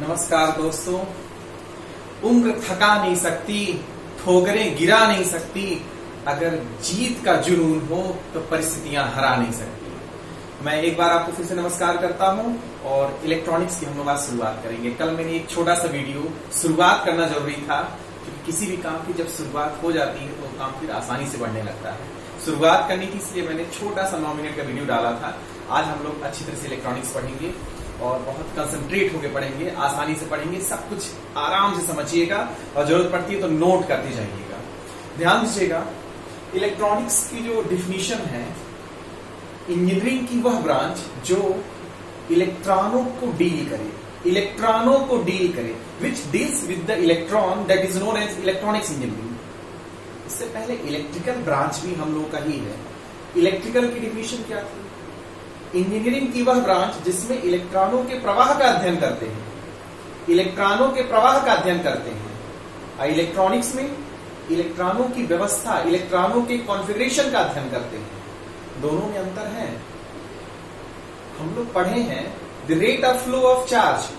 नमस्कार दोस्तों। उम्र थका नहीं सकती, ठोकरें गिरा नहीं सकती, अगर जीत का जुनून हो तो परिस्थितियां हरा नहीं सकती। मैं एक बार आपको फिर से नमस्कार करता हूं और इलेक्ट्रॉनिक्स की हम लोग आज शुरुआत करेंगे। कल मैंने एक छोटा सा वीडियो शुरुआत करना जरूरी था, क्योंकि किसी भी काम की जब शुरुआत हो जाती है तो काम फिर आसानी से बढ़ने लगता है। शुरुआत करनी थी, इसलिए मैंने छोटा सा 9 मिनट का वीडियो डाला था। आज हम लोग अच्छी तरह से इलेक्ट्रॉनिक्स पढ़ेंगे और बहुत कंसंट्रेट होकर पढ़ेंगे, आसानी से पढ़ेंगे, सब कुछ आराम से समझिएगा और जरूरत पड़ती है तो नोट करते जाइएगा। ध्यान दीजिएगा, इलेक्ट्रॉनिक्स की जो डिफिनीशन है, इंजीनियरिंग की वह ब्रांच जो इलेक्ट्रॉनों को डील करे, इलेक्ट्रॉनों को डील करे, which deals with the electron, that is known as electronics engineering. इससे पहले इलेक्ट्रिकल ब्रांच भी हम लोग का ही है। इलेक्ट्रिकल की डिफिनीशन क्या थी? इंजीनियरिंग की वह ब्रांच जिसमें इलेक्ट्रॉनों के प्रवाह का अध्ययन करते हैं, इलेक्ट्रॉनों के प्रवाह का अध्ययन करते हैं। और इलेक्ट्रॉनिक्स में इलेक्ट्रॉनों की व्यवस्था, इलेक्ट्रॉनों के कॉन्फ़िगरेशन का अध्ययन करते हैं। दोनों में अंतर है। हम लोग पढ़े हैं the rate of flow of charge,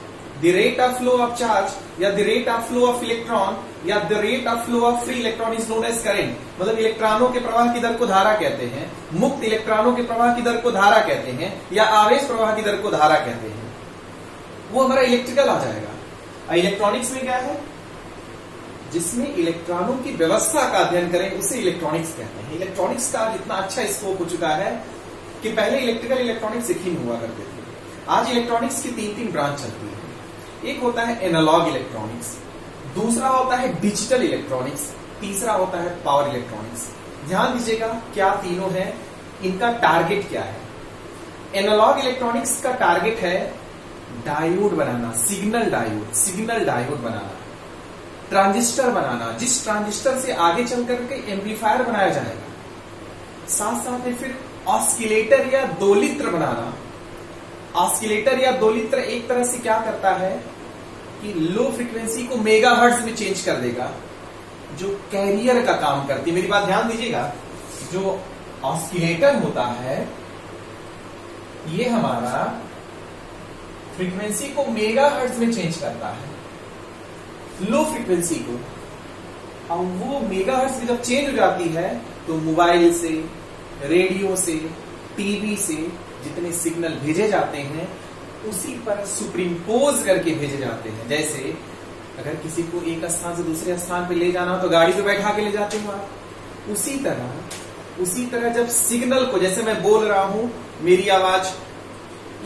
the rate of flow of charge या the rate of flow of electron या the rate of flow of free electron is known as current. मतलब इलेक्ट्रॉनों के प्रवाह की दर को धारा कहते हैं, मुक्त इलेक्ट्रॉनों के प्रवाह की दर को धारा कहते हैं, या आवेश प्रवाह की दर को धारा कहते हैं। वो हमारा इलेक्ट्रिकल आ जाएगा। इलेक्ट्रॉनिक्स में क्या है? जिसमें इलेक्ट्रॉनों की व्यवस्था का अध्ययन करें उसे इलेक्ट्रॉनिक्स कहते हैं। इलेक्ट्रॉनिक्स का इतना अच्छा स्कोप हो चुका है कि पहले इलेक्ट्रिकल इलेक्ट्रॉनिक्स एक ही हुआ करते थे। आज इलेक्ट्रॉनिक्स की 3 ब्रांच चलती है। एक होता है एनालॉग इलेक्ट्रॉनिक्स, दूसरा होता है डिजिटल इलेक्ट्रॉनिक्स, तीसरा होता है पावर इलेक्ट्रॉनिक्स। ध्यान दीजिएगा क्या तीनों है, इनका टारगेट क्या है। एनालॉग इलेक्ट्रॉनिक्स का टारगेट है डायोड बनाना, सिग्नल डायोड बनाना, ट्रांजिस्टर बनाना, जिस ट्रांजिस्टर से आगे चल करके एम्पलीफायर बनाया जाएगा। साथ साथ में फिर ऑस्किलेटर या दोलित्र बनाना। ऑस्किलेटर या दोलित्र एक तरह से क्या करता है कि लो फ्रीक्वेंसी को मेगाहर्ट्ज में चेंज कर देगा, जो कैरियर का काम करती है। मेरी बात ध्यान दीजिएगा, जो ऑस्किलेटर होता है ये हमारा फ्रीक्वेंसी को मेगाहर्ट्ज में चेंज करता है, लो फ्रीक्वेंसी को। और वो मेगाहर्ट्ज में जब चेंज हो जाती है तो मोबाइल से, रेडियो से, टीवी से जितने सिग्नल भेजे जाते हैं उसी पर सुपरिम्पोज करके भेजे जाते हैं। जैसे अगर किसी को एक स्थान से दूसरे स्थान पे ले जाना हो तो गाड़ी पे बैठा के ले जाते हो आप। उसी तरह जब सिग्नल को, जैसे मैं बोल रहा हूं, मेरी आवाज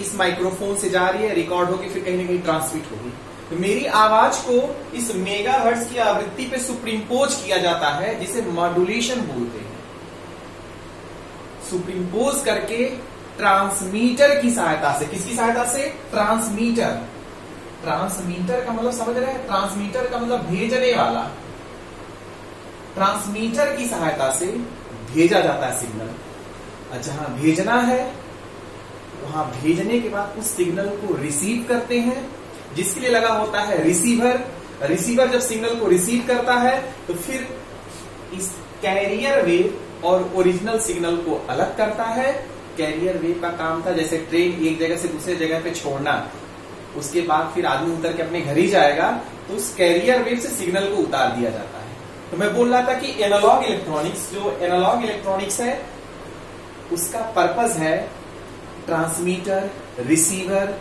इस माइक्रोफोन से जा रही है, रिकॉर्ड होगी, फिर कहीं ना कहीं ट्रांसमिट होगी, तो मेरी आवाज को इस मेगाहर्ट्ज की आवृत्ति पे सुपरिम्पोज किया जाता है, जिसे मॉड्यूलेशन बोलते हैं। सुपरिम्पोज करके ट्रांसमीटर की सहायता से, किसकी सहायता से? ट्रांसमीटर। ट्रांसमीटर का मतलब समझ रहे हैं? ट्रांसमीटर का मतलब भेजने वाला। ट्रांसमीटर की सहायता से भेजा जाता है सिग्नल, और जहां भेजना है वहां भेजने के बाद उस सिग्नल को रिसीव करते हैं, जिसके लिए लगा होता है रिसीवर। रिसीवर जब सिग्नल को रिसीव करता है तो फिर इस कैरियर वेव और ओरिजिनल सिग्नल को अलग करता है। कैरियर वेव का काम था जैसे ट्रेन एक जगह से दूसरे जगह पे छोड़ना, उसके बाद फिर आदमी उतर के अपने घर ही जाएगा, तो उस कैरियर वेव से सिग्नल को उतार दिया जाता है। तो मैं बोल रहा था कि एनालॉग इलेक्ट्रॉनिक्स, जो एनालॉग इलेक्ट्रॉनिक्स है उसका पर्पस है ट्रांसमीटर, रिसीवर,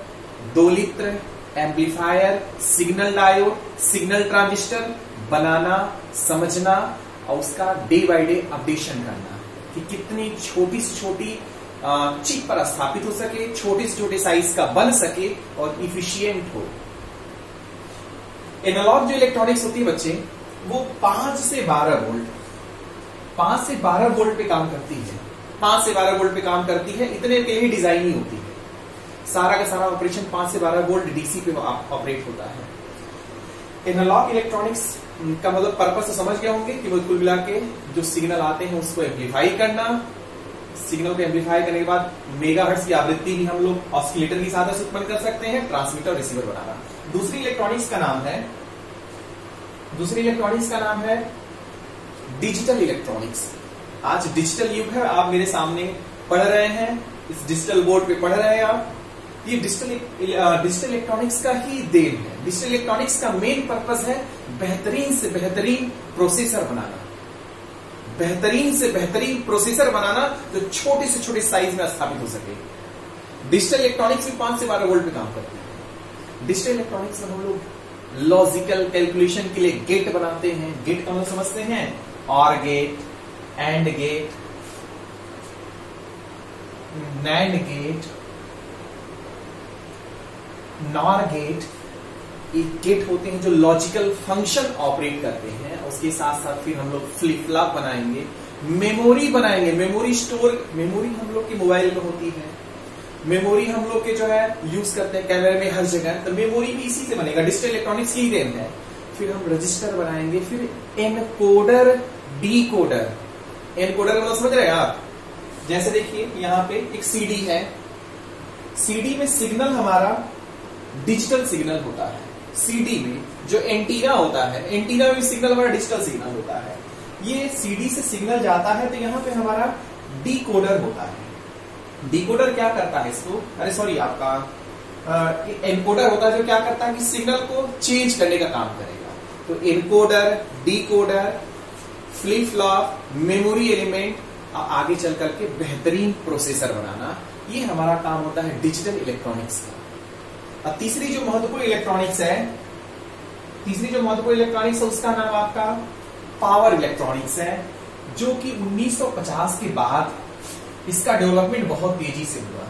दोलित्र, amplifier, signal diode, signal transistor बनाना, समझना और उसका डे बाय डे अपडेशन करना कि कितनी छोटी से छोटी चिप पर स्थापित हो सके, छोटे से छोटे साइज का बन सके और इफिशियंट हो। एनालॉग जो इलेक्ट्रॉनिक्स होती है बच्चे, वो 5 से 12 वोल्ट पे काम करती है। 5 से 12 वोल्ट पे काम करती है, इतने के लिए डिजाइन ही होती है। सारा का सारा ऑपरेशन 5 से 12 वोल्ट डीसी पे ऑपरेट होता है। एनालॉग इलेक्ट्रॉनिक्स का मतलब पर्पस तो समझ गए होंगे कि वो कुल मिला के जो सिग्नल आते हैं उसको एम्पलीफाई करना, सिग्नल को एम्पलीफाई करने के बाद मेगाहर्ट्ज की आवृत्ति भी हम लोग ऑस्किलेटर की सहायता से उत्पन्न कर सकते हैं, ट्रांसमीटर और रिसीवर बनाना। दूसरी इलेक्ट्रॉनिक्स का नाम है डिजिटल इलेक्ट्रॉनिक्स। आज डिजिटल युग है, आप मेरे सामने पढ़ रहे हैं, इस डिजिटल बोर्ड पे पढ़ रहे हैं आप। ये डिजिटल इलेक्ट्रॉनिक्स का ही देन है। डिजिटल इलेक्ट्रॉनिक्स का मेन पर्पस है बेहतरीन से बेहतरीन प्रोसेसर बनाना, बेहतरीन से बेहतरीन प्रोसेसर बनाना जो छोटे से छोटे साइज में स्थापित हो सके। डिजिटल इलेक्ट्रॉनिक्स भी 5 से 12 वोल्ट पे काम करती है। डिजिटल इलेक्ट्रॉनिक्स में हम लोग लॉजिकल कैलकुलेशन के लिए गेट बनाते हैं। गेट का मतलब समझते हैं, or gate, and gate, nand gate, nor gate, ये गेट होते हैं जो लॉजिकल फंक्शन ऑपरेट करते हैं। उसके साथ साथ फिर हम लोग फ्लिप फ्लॉप बनाएंगे, मेमोरी बनाएंगे, मेमोरी स्टोर, मेमोरी हम लोग के मोबाइल में होती है, मेमोरी हम लोग के जो है यूज करते हैं कैमरे में हर जगह, तो मेमोरी भी इसी से बनेगा, डिजिटल इलेक्ट्रॉनिक्स की ही देन है। फिर हम रजिस्टर बनाएंगे, फिर एनकोडर, डीकोडर। एनकोडर मतलब समझ रहे हैं आप? जैसे देखिए यहाँ पे एक सीडी है, सीडी में सिग्नल हमारा डिजिटल सिग्नल होता है। सीडी में जो एंटीना होता है, एंटीना में भी सिग्नल हमारा डिजिटल सिग्नल होता है। ये सीडी से सिग्नल जाता है तो यहाँ पे हमारा डीकोडर होता है। डीकोडर क्या करता है इसको, अरे सॉरी आपका एनकोडर होता है जो क्या करता है कि सिग्नल को चेंज करने का काम करेगा। तो encoder, decoder, flip flop, memory element, आगे चल करके बेहतरीन प्रोसेसर बनाना, ये हमारा काम होता है डिजिटल इलेक्ट्रॉनिक्स का। अब तीसरी जो महत्वपूर्ण इलेक्ट्रॉनिक्स है, उसका नाम आपका पावर इलेक्ट्रॉनिक्स है, जो कि 1950 के बाद इसका डेवलपमेंट बहुत तेजी से हुआ।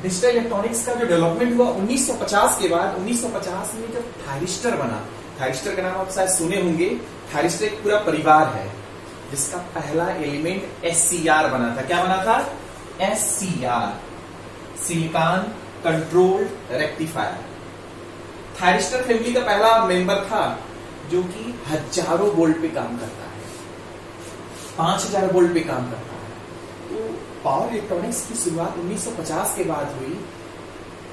डिजिटल इलेक्ट्रॉनिक्स का जो डेवलपमेंट हुआ 1950 के बाद, 1950 में जब थायरिस्टर बना, थायरिस्टर का नाम आप शायद सुने होंगे। थायरिस्टर एक पूरा परिवार है जिसका पहला एलिमेंट SCR बना था। क्या बना था? SCR, silicon controlled rectifier. Thyristor family का पहला मेंबर था जो कि हजारों वोल्ट पे काम करता है, 5000 वोल्ट पे काम करता है। तो पावर इलेक्ट्रॉनिक्स की शुरुआत 1950 के बाद हुई।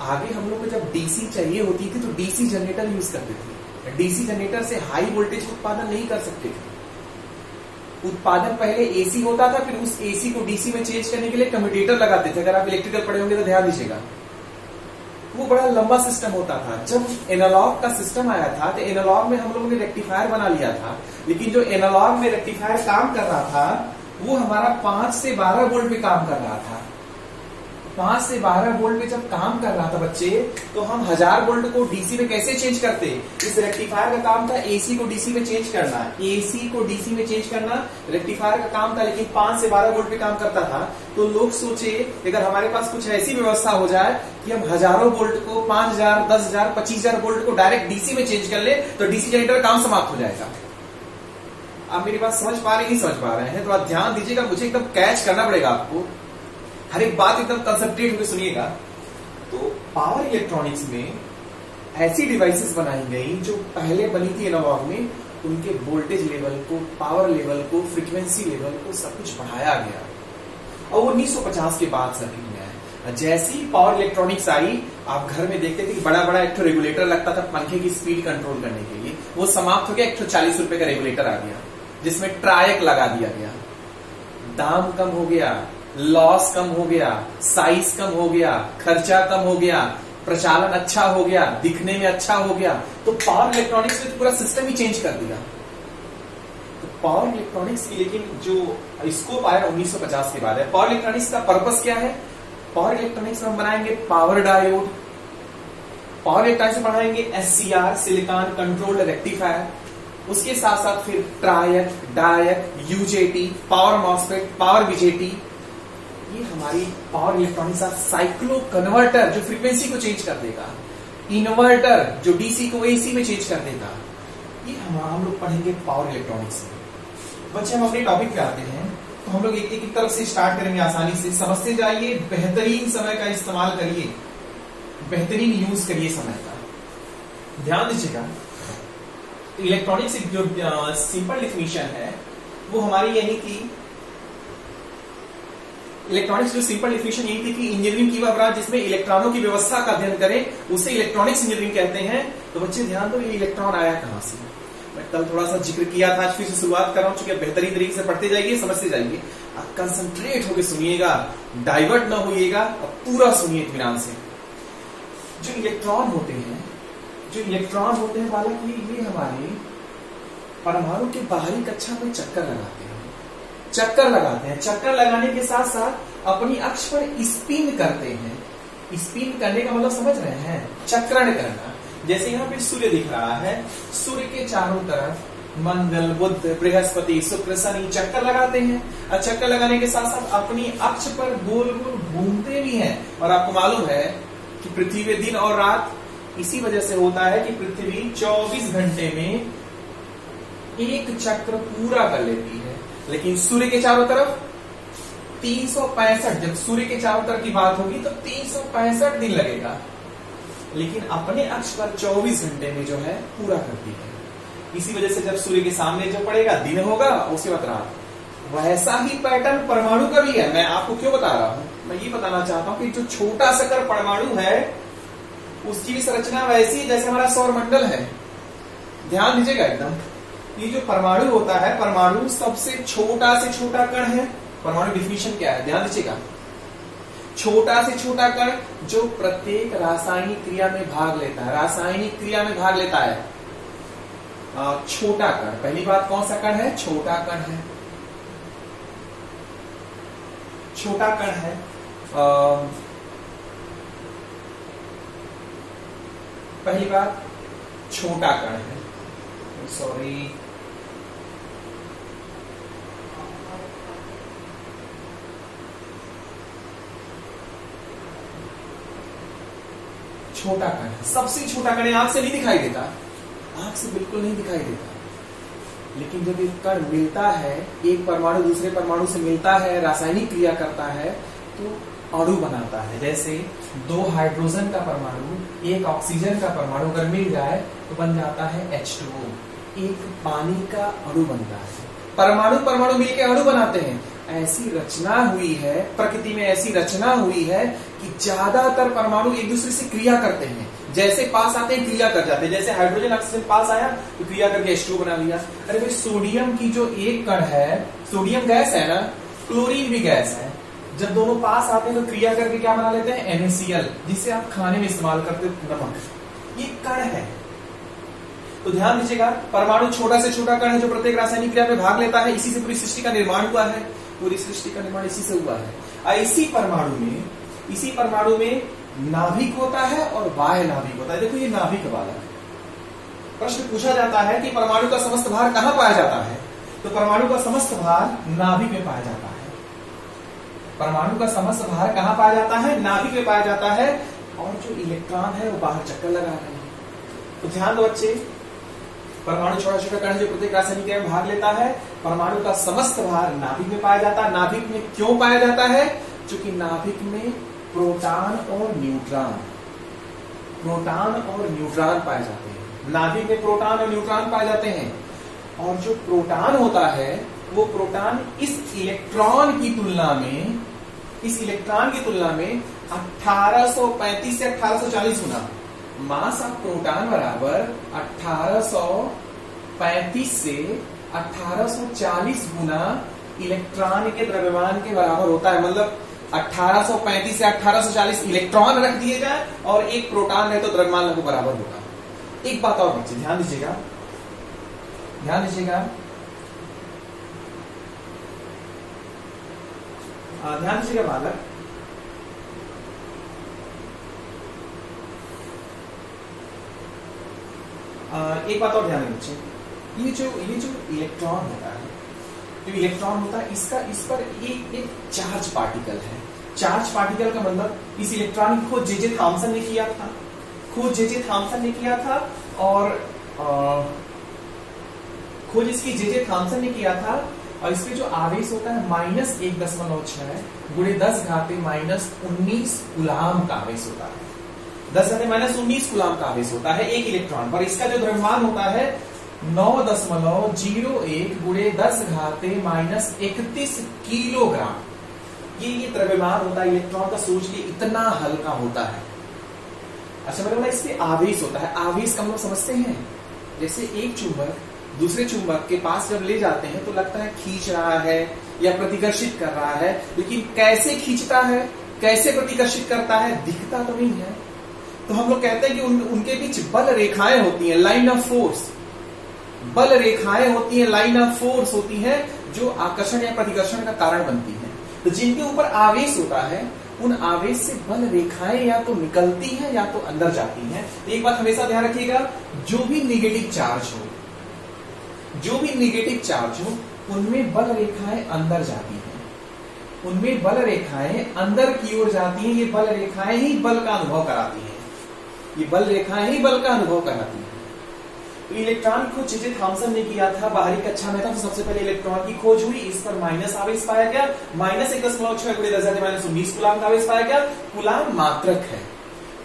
आगे हम लोग को जब डीसी चाहिए होती थी तो डीसी जनरेटर यूज करते थे। डीसी जनरेटर से हाई वोल्टेज उत्पादन नहीं कर सकते थे। उत्पादन पहले एसी होता था, फिर उस एसी को डीसी में चेंज करने के लिए कम्यूटेटर लगाते थे। अगर आप इलेक्ट्रिकल पढ़े होंगे तो ध्यान दीजिएगा, वो बड़ा लंबा सिस्टम होता था। जब एनालॉग का सिस्टम आया था तो एनालॉग में हम लोगों ने रेक्टिफायर बना लिया था, लेकिन जो एनालॉग में रेक्टिफायर काम कर रहा था वो हमारा 5 से 12 वोल्ट पे काम कर रहा था। 5 से 12 वोल्ट पे जब काम कर रहा था बच्चे, तो हम 1000 वोल्ट को डीसी में कैसे चेंज करते? इस रेक्टिफायर का काम था एसी को डीसी में चेंज करना, एसी को डीसी में चेंज करना रेक्टिफायर का काम था, लेकिन 5 से 12 वोल्ट पे काम करता था। तो लोग सोचे अगर हमारे पास कुछ ऐसी व्यवस्था हो जाए कि हम हजारों वोल्ट को 5000, 10000, 25000 वोल्ट को डायरेक्ट डीसी में चेंज कर ले तो डीसी जनरेटर काम समाप्त हो जाएगा। आप मेरी बात समझ पा रहे हैं, नहीं समझ पा रहे हैं? तो आप ध्यान दीजिएगा, मुझे एकदम कैच करना पड़ेगा आपको, हर एक बात एकदम कंसंट्रेट होकर सुनिएगा। तो पावर इलेक्ट्रॉनिक्स में ऐसी डिवाइसेस बनाई गई जो पहले बनी थी एनालॉग में, उनके वोल्टेज लेवल को, पावर लेवल को, फ्रीक्वेंसी लेवल को सब कुछ बढ़ाया गया। और वो 1950 के बाद सर्किट में आया। जैसे ही पावर इलेक्ट्रॉनिक्स आई, आप घर में देखते थे कि बड़ा बड़ा एक तो रेगुलेटर लगता था पंखे की स्पीड कंट्रोल करने के लिए, वो समाप्त हो गया। एक तो 40 रुपए का रेगुलेटर आ गया जिसमें ट्रायक लगा दिया गया। दाम कम हो गया, लॉस कम हो गया, साइज कम हो गया, खर्चा कम हो गया, प्रचालन अच्छा हो गया, दिखने में अच्छा हो गया। तो पावर इलेक्ट्रॉनिक्स ने पूरा सिस्टम ही चेंज कर दिया। तो पावर इलेक्ट्रॉनिक्स की लेकिन जो स्कोप आया 1950 के बाद है। पावर इलेक्ट्रॉनिक्स का पर्पस क्या है? पावर इलेक्ट्रॉनिक्स में हम बनाएंगे पावर डायोड, पावर इलेक्ट्रॉनिक्स में बनाएंगे SCR, सिलिकॉन कंट्रोल्ड रेक्टिफायर, उसके साथ साथ फिर ट्रायक, डायक, UJT, power MOSFET, power BJT। ये हमारी पावर इलेक्ट्रॉनिक्स का साइक्लो कन्वर्टर जो फ्रीक्वेंसी को चेंज कर देगा, इन्वर्टर जो डीसी को एसी में चेंज कर देगा। ये हम लोग पढ़ेंगे पावर इलेक्ट्रॉनिक्स में। बच्चे हम अपने टॉपिक पे आते हैं, तो हम लोग एक एक तरफ से स्टार्ट करेंगे, आसानी से समझते जाइए। बेहतरीन समय का इस्तेमाल करिए, बेहतरीन यूज करिए समय का, ध्यान दीजिएगा। इलेक्ट्रॉनिक्स की जो सिंपल डिफिनीशन है वो हमारी यही थी। इलेक्ट्रॉनिक्स जो सिंपल डिफिनीशन यही थी कि इंजीनियरिंग की वह ब्रांच जिसमें इलेक्ट्रॉनों की व्यवस्था का अध्ययन करें उसे इलेक्ट्रॉनिक्स इंजीनियरिंग कहते हैं। तो बच्चे ध्यान दो, ये इलेक्ट्रॉन आया कहां से? मैं कल थोड़ा सा जिक्र किया था, आज फिर से शुरुआत कर रहा हूं, चूंकि बेहतरीन तरीके से पढ़ते जाइए, समझते जाइए। आप कंसंट्रेट होकर सुनिएगा, डाइवर्ट ना होइएगा, और पूरा सुनिए इत्मीनान से। जो इलेक्ट्रॉन होते हैं बालक, ये हमारे परमाणु के बाहरी कक्षा में चक्कर लगाते हैं। चक्कर लगाने के साथ साथ अपनी अक्ष पर स्पिन करते हैं। स्पिन करने का मतलब समझ रहे हैं, चक्रण करना। जैसे यहाँ पे सूर्य दिख रहा है, सूर्य के चारों तरफ मंगल, बुध, बृहस्पति, शुक्र, शनि चक्कर लगाते हैं। और चक्कर लगाने के साथ साथ अपनी अक्ष पर गोल गोल घूमते भी हैं। और आपको मालूम है कि पृथ्वी में दिन और रात इसी वजह से होता है कि पृथ्वी 24 घंटे में एक चक्र पूरा कर लेती है। लेकिन सूर्य के चारों तरफ 365, जब सूर्य के चारों तरफ की बात होगी तो 365 दिन लगेगा, लेकिन अपने अक्ष पर 24 घंटे में जो है पूरा करती है। इसी वजह से जब सूर्य के सामने जो पड़ेगा दिन होगा, उसके बाद रात। वैसा ही पैटर्न परमाणु का भी है। मैं आपको क्यों बता रहा हूं, मैं ये बताना चाहता हूं कि जो छोटा सा परमाणु है उसकी भी संरचना वैसी जैसे हमारा सौर मंडल है। ध्यान दीजिएगा एकदम। ये जो परमाणु होता है, परमाणु सबसे छोटा से छोटा कण है। परमाणु डिफिनीशन क्या है, ध्यान दीजिएगा। छोटा से छोटा कण जो प्रत्येक रासायनिक क्रिया में भाग लेता है। छोटा कण, पहली बात कौन सा कण है, छोटा कण है। पहली बात छोटा कण है, सॉरी, छोटा कण है, सबसे छोटा कण है। आंख से नहीं दिखाई देता, आंख से बिल्कुल नहीं दिखाई देता, लेकिन जब एक कण मिलता है, एक परमाणु दूसरे परमाणु से मिलता है, रासायनिक क्रिया करता है, तो अणु बनाता है। जैसे 2 हाइड्रोजन का परमाणु, 1 ऑक्सीजन का परमाणु अगर मिल जाए तो बन जाता है H2O, एक पानी का अणु बनता है। परमाणु मिलकर अणु बनाते हैं। ऐसी रचना हुई है प्रकृति में, ऐसी रचना हुई है कि ज्यादातर परमाणु एक दूसरे से क्रिया करते हैं। जैसे पास आते हैं क्रिया कर जाते हैं। जैसे हाइड्रोजन ऑक्सीजन पास आया तो क्रिया करके H2O बना लिया। अरे भाई, सोडियम की जो एक कण है, सोडियम गैस है ना, क्लोरीन भी गैस है। जब दोनों पास आते हैं तो क्रिया करके क्या बना लेते हैं, NaCl, जिसे आप खाने में इस्तेमाल करते हो, नमक। ये कण है। तो ध्यान दीजिएगा, परमाणु छोटा से छोटा कण है जो प्रत्येक रासायनिक क्रिया में भाग लेता है। इसी से पूरी सृष्टि का निर्माण हुआ है। पूरी सृष्टि का निर्माण इसी से हुआ है। इसी परमाणु में नाभिक होता है और बाह्य नाभिक होता है। देखो ये नाभिक वाला प्रश्न पूछा जाता है कि परमाणु का समस्त भार कहां पाया जाता है, तो परमाणु का समस्त भार नाभिक में पाया जाता है। परमाणु का समस्त भार कहां पाया जाता है, नाभिक में पाया जाता है। और जो इलेक्ट्रॉन है वो बाहर चक्कर लगा रहे हैं। तो ध्यान दो बच्चे, परमाणु छोटा छोटा कण जो प्रत्येक रासायनिक क्रिया में भाग लेता है। परमाणु का समस्त भार नाभिक में पाया जाता है। नाभिक में क्यों पाया जाता है, क्योंकि नाभिक में प्रोटॉन और न्यूट्रॉन पाए जाते हैं। नाभिक में प्रोटॉन और न्यूट्रॉन पाए जाते हैं। और जो प्रोटॉन होता है, वो प्रोटॉन इस इलेक्ट्रॉन की तुलना में 1835 से 1840 गुना, मास ऑफ प्रोटॉन बराबर 1835 से 1840 गुना इलेक्ट्रॉन के द्रव्यमान के बराबर होता है। मतलब 1835 से 1840 इलेक्ट्रॉन रख दिए जाए और एक प्रोटॉन रहे तो द्रव्यमान लगभग बराबर होगा। एक बात और बच्चे ध्यान दीजिएगा, ध्यान दीजिएगा बालक, एक बात और ध्यान दें बच्चे, ये जो इलेक्ट्रॉन होता है, इस पर एक चार्ज पार्टिकल है। चार्ज पार्टिकल का मतलब इस इलेक्ट्रॉन की खोज जे थॉमसन ने किया था, और खोज इसकी जे थॉमसन ने किया था। और इसमें जो आवेश होता है -1.6 गुणे 10 घाते -19 कूलाम का आवेश होता है। 10 घाते -19 कूलाम का आवेश होता है एक इलेक्ट्रॉन पर। इसका जो द्रव्यमान होता है 9.01 गुणे 10 घाते -31 किलोग्राम। ये द्रव्यमान होता है इलेक्ट्रॉन का। सोचिए इतना हल्का होता है। अच्छा, मतलब इसमें आवेश होता है। आवेश का मतलब समझते हैं, जैसे एक चुंबक दूसरे चुंबक के पास जब ले जाते हैं तो लगता है खींच रहा है या प्रतिकर्षित कर रहा है, लेकिन कैसे खींचता है, कैसे प्रतिकर्षित करता है, दिखता तो नहीं है। तो हम लोग कहते हैं कि उनके बीच बल रेखाएं होती हैं, लाइन ऑफ फोर्स। बल रेखाएं होती हैं, लाइन ऑफ फोर्स होती है, जो आकर्षण या प्रतिकर्षण का कारण बनती है। तो जिनके ऊपर आवेश होता है, उन आवेश से बल रेखाएं या तो निकलती हैं या तो अंदर जाती हैं। एक बात हमेशा ध्यान रखिएगा, जो भी नेगेटिव चार्ज हो, जो भी नेगेटिव चार्ज हो, उनमें बल रेखाएं अंदर जाती हैं, उनमें बल रेखाएं अंदर की ओर जाती हैं। ये बल रेखाएं ही बल का अनुभव कराती हैं, ये बल रेखाएं ही बल का अनुभव कराती हैं। तो इलेक्ट्रॉन की खोज जे थॉमसन ने किया था, बाहरी कक्षा में था, तो सबसे पहले इलेक्ट्रॉन की खोज हुई। इस पर माइनस आवेश पाया गया, -1.6 कूलाम का आवेश पाया गया। कूलाम मात्रक है।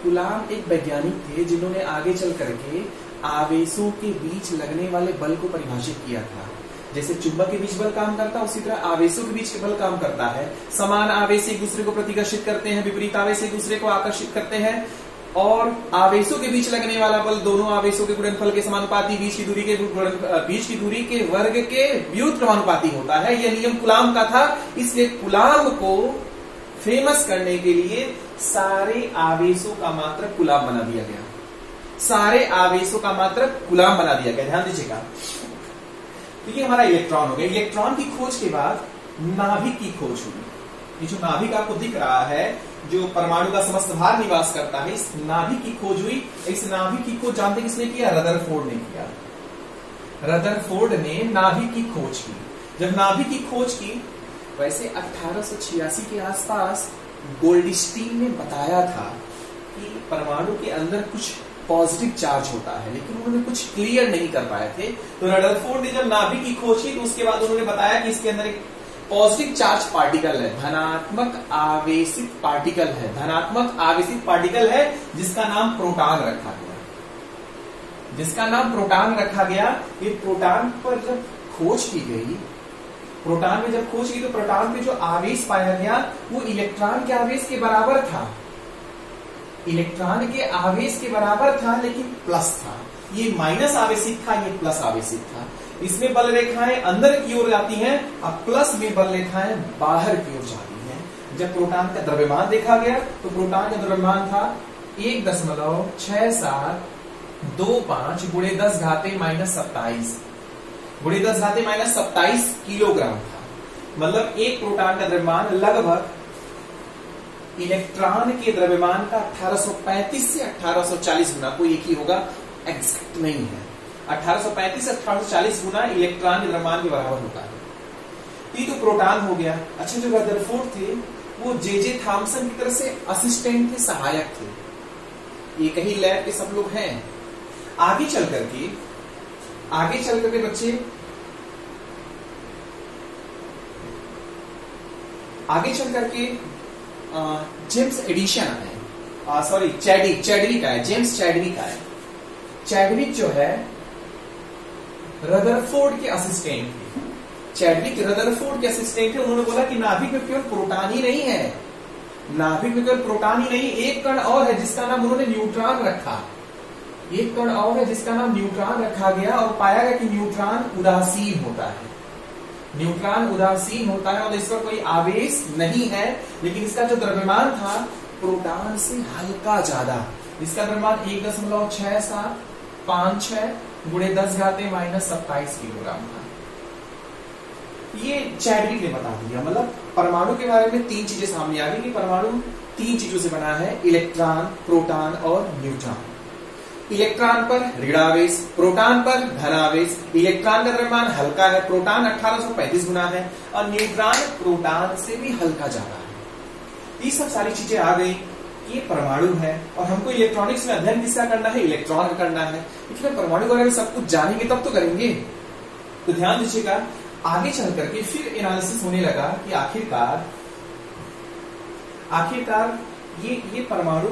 कूलाम एक वैज्ञानिक थे जिन्होंने आगे चल करके आवेशों के बीच लगने वाले बल को परिभाषित किया था। जैसे चुंबक के बीच बल काम करता है, उसी तरह आवेशों के बीच बल काम करता है। समान आवेश एक दूसरे को प्रतिकर्षित करते हैं, विपरीत आवेश एक दूसरे को आकर्षित करते हैं, और आवेशों के बीच लगने वाला बल दोनों आवेशों के गुणनफल के समानुपाती, बीच की दूरी के वर्ग के व्युत्क्रमानुपाती होता है। यह नियम कूलाम का था। इसलिए कूलाम को फेमस करने के लिए सारे आवेशों का मात्रक कूलाम बना दिया गया, सारे आवेशों का मात्रक कूलाम बना दिया गया। ध्यान दीजिएगा। तो ये हमारा इलेक्ट्रॉन हो गया। इलेक्ट्रॉन की खोज के बाद नाभिक की खोज हुई। ये जो नाभिक आपको दिख रहा है, जो परमाणु का समस्त भार निवास करता है, इस नाभिक की खोज हुई। इस नाभिक की खोज जानते किसने किया? रदरफोर्ड ने किया। रदरफोर्ड ने नाभिक की खोज की। जब नाभिक की खोज की, वैसे 1886 के आसपास गोल्डस्टीन ने बताया था कि परमाणु के अंदर कुछ पॉजिटिव चार्ज होता है, लेकिन उन्होंने कुछ क्लियर नहीं कर पाए थे। तो रदरफोर्ड ने जब नाभिक की खोज की, तो उसके बाद उन्होंने बताया कि इसके अंदर एक पॉजिटिव चार्ज पार्टिकल है, धनात्मक आवेशित पार्टिकल है, धनात्मक आवेशित पार्टिकल है, जिसका नाम प्रोटॉन रखा गया, जिसका नाम प्रोटॉन रखा गया। ये प्रोटॉन पर जब खोज की गई, प्रोटॉन में जब खोज की, तो प्रोटॉन पे जो आवेश पाया गया वो इलेक्ट्रॉन के आवेश के बराबर था, इलेक्ट्रॉन के आवेश के बराबर था, लेकिन प्लस था। ये माइनस आवेशित था, ये प्लस आवेशित था। इसमें बल रेखाएं अंदर की ओर जाती हैं, और प्लस में बल रेखाएं बाहर की ओर जाती हैं। जब प्रोटॉन का द्रव्यमान देखा गया, तो प्रोटॉन का द्रव्यमान था 1.6725 गुणे 10 घाते -27 गुणे 10 घाते -27 किलोग्राम था। मतलब एक प्रोटॉन का द्रव्यमान लगभग इलेक्ट्रॉन के द्रव्यमान का 1835 से 1840 गुना, कोई एक ही होगा, एग्जैक्ट नहीं है। 1835 से 1840 गुना इलेक्ट्रॉन के द्रव्यमान के बराबर होता है। ये तो प्रोटॉन हो गया। अच्छा, जो रदरफोर्ड थे वो जे थॉमसन की तरफ से असिस्टेंट थे, सहायक थे। एक ही लैब के सब लोग हैं। आगे चल करके बच्चे आगे चल करके जेम्स एडिशन आए, सॉरी चैडविक आए, जेम्स चैडविक आए। चैडविक जो है रदरफोर्ड के असिस्टेंट थे। चैडविक रदरफोर्ड के असिस्टेंट थे। उन्होंने बोला कि नाभिक में केवल प्रोटॉन ही नहीं है, नाभिक में केवल प्रोटॉन ही नहीं, एक कण और है जिसका नाम उन्होंने न्यूट्रॉन रखा। एक कण और है जिसका नाम न्यूट्रॉन रखा गया, और पाया गया कि न्यूट्रॉन उदासीन होता है, न्यूट्रॉन उदासीन होता है, और इस पर कोई आवेश नहीं है, लेकिन इसका जो द्रव्यमान था प्रोटॉन से हल्का ज्यादा। इसका द्रव्यमान 1.6756 गुणे 10 घाते -27 किलोग्राम था। ये चैडविक ने बता दिया। मतलब परमाणु के बारे में 3 चीजें सामने आ गई कि परमाणु 3 चीजों से बना है, इलेक्ट्रॉन, प्रोटॉन और न्यूट्रॉन। इलेक्ट्रॉन पर ऋणावेश, प्रोटॉन पर धनावेश। इलेक्ट्रॉन का द्रव्यमान हल्का है, प्रोटॉन 1835 गुना है, और न्यूट्रॉन प्रोटॉन से भी हल्का ज्यादा है। ये सब सारी चीजें आ गई। ये परमाणु है, और हमको इलेक्ट्रॉनिक्स में अध्ययन किसका करना है? इलेक्ट्रॉन का करना है। लेकिन परमाणु के बारे में सब कुछ जानेंगे तब तो करेंगे। तो ध्यान दीजिएगा, आगे चल करके फिर एनालिसिस होने लगा कि आखिरकार ये परमाणु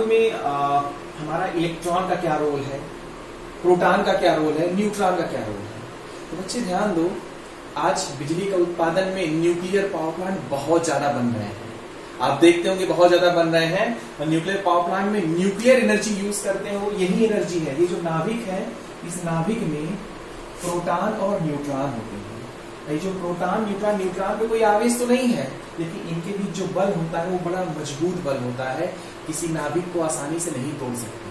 में हमारा इलेक्ट्रॉन का क्या रोल है, प्रोटॉन का क्या रोल है, न्यूट्रॉन का क्या रोल है। तो बच्चे ध्यान दो, आज बिजली का उत्पादन में न्यूक्लियर पावर प्लांट बहुत ज्यादा बन रहे हैं। आप देखते होंगे बहुत ज्यादा बन रहे हैं, और न्यूक्लियर पावर प्लांट में न्यूक्लियर एनर्जी यूज करते हो, यही एनर्जी है। ये जो नाभिक है, इस नाभिक में प्रोटॉन और न्यूट्रॉन होते हैं। ये जो प्रोटॉन न्यूट्रॉन पे कोई आवेश तो नहीं है, लेकिन इनके बीच जो बल होता है वो बड़ा मजबूत बल होता है, किसी नाभिक को आसानी से नहीं तोड़ सकते।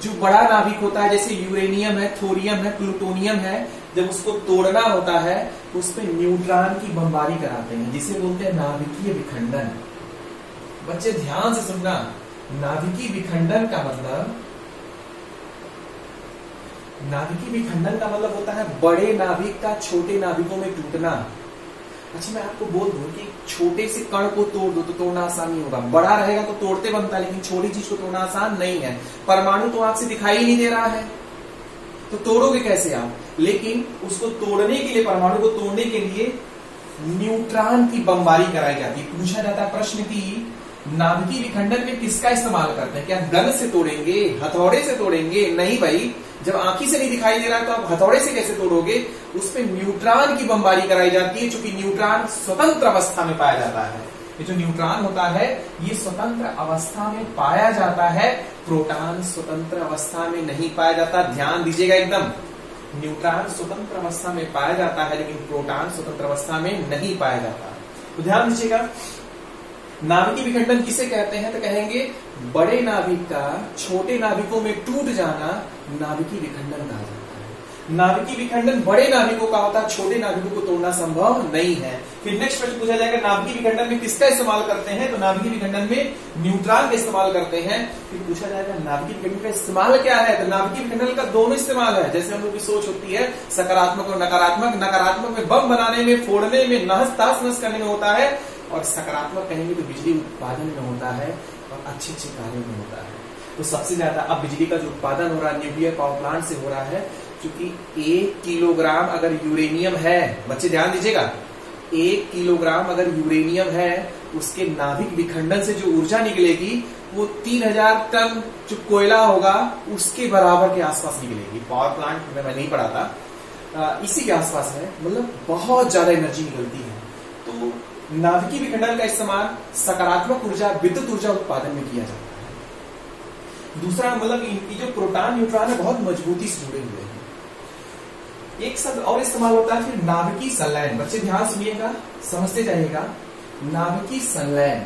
जो बड़ा नाभिक होता है, जैसे यूरेनियम है, थोरियम है, प्लूटोनियम है, जब उसको तोड़ना होता है तो उस पर न्यूट्रॉन की बमबारी कराते हैं, जिसे बोलते हैं नाभिकीय विखंडन। बच्चे ध्यान से सुनना, नाभिकीय विखंडन का मतलब, नाभिकीय विखंडन का मतलब होता है बड़े नाभिक का छोटे नाभिकों में टूटना। अच्छा, मैं आपको बोल दूं कि छोटे से कण को तोड़ दो तो तोड़ना आसान नहीं होगा, बड़ा रहेगा तो तोड़ते बनता है, लेकिन छोटी चीज को तोड़ना आसान नहीं है। परमाणु तो आंख से दिखाई ही नहीं दे रहा है, तो तोड़ोगे कैसे आप? लेकिन उसको तोड़ने के लिए, परमाणु को तोड़ने के लिए न्यूट्रॉन की बमबारी कराई जाती है। पूछा जाता है प्रश्न की नाभिकीय विखंडन में किसका इस्तेमाल करते हैं? क्या गन से तोड़ेंगे, हथौड़े से तोड़ेंगे? नहीं भाई, जब आंखी से नहीं दिखाई दे रहा है तो आप हथौड़े से कैसे तोड़ोगे? उसमें न्यूट्रॉन की बमबारी कराई जाती है, क्योंकि न्यूट्रॉन स्वतंत्र अवस्था में पाया जाता है। ये जो न्यूट्रॉन होता है ये स्वतंत्र अवस्था में पाया जाता है, प्रोटॉन स्वतंत्र अवस्था में नहीं पाया जाता। ध्यान दीजिएगा एकदम, न्यूट्रॉन स्वतंत्र अवस्था में पाया जाता है, लेकिन प्रोटॉन स्वतंत्र अवस्था में नहीं पाया जाता। तो ध्यान दीजिएगा, नाभिकीय विखंडन किसे कहते हैं? तो कहेंगे बड़े नाभिक का छोटे नाभिकों में टूट जाना नाभिकीय विखंडन कहा जाता है। नाभिकीय विखंडन बड़े नाभिकों का होता है, छोटे नाभिकों को तोड़ना संभव नहीं है। फिर नेक्स्ट प्रश्न पूछा जाएगा नाभिकीय विखंडन में किसका इस्तेमाल करते हैं? तो नाभिकीय विखंडन में न्यूट्रॉन का इस्तेमाल करते हैं। फिर पूछा जाएगा नाभिकीय विखंडन का इस्तेमाल क्या है? तो नाभिकीय विखंडन का दोनों इस्तेमाल है। जैसे हम लोग की सोच होती है सकारात्मक और नकारात्मक, नकारात्मक में बम बनाने में, फोड़ने में, नहस तास नस करने में होता है, और सकारात्मक कहेंगे तो बिजली उत्पादन में होता है और अच्छे अच्छे कार्यों में होता है। तो सबसे ज्यादा अब बिजली का जो उत्पादन हो रहा है न्यूक्लियर पावर प्लांट से हो रहा है, क्योंकि 1 किलोग्राम अगर यूरेनियम है, बच्चे ध्यान दीजिएगा, 1 किलोग्राम अगर यूरेनियम है, उसके नाभिक विखंडन से जो ऊर्जा निकलेगी वो 3000 टन जो कोयला होगा उसके बराबर के आसपास निकलेगी। पावर प्लांट में मैं नहीं पढ़ा था, इसी के आसपास है, मतलब बहुत ज्यादा एनर्जी निकलती है। तो नाभिकीय विखंडन का इस्तेमाल सकारात्मक ऊर्जा, विद्युत ऊर्जा उत्पादन में किया जाता है। दूसरा मतलब इनकी जो प्रोटॉन न्यूट्रॉन है बहुत मजबूती से जुड़े हुए हैं। एक शब्द और इस्तेमाल होता है फिर नाभिकीय संलयन। बच्चे ध्यान सुनिएगा, समझते जाइएगा। नाभिकीय संलयन,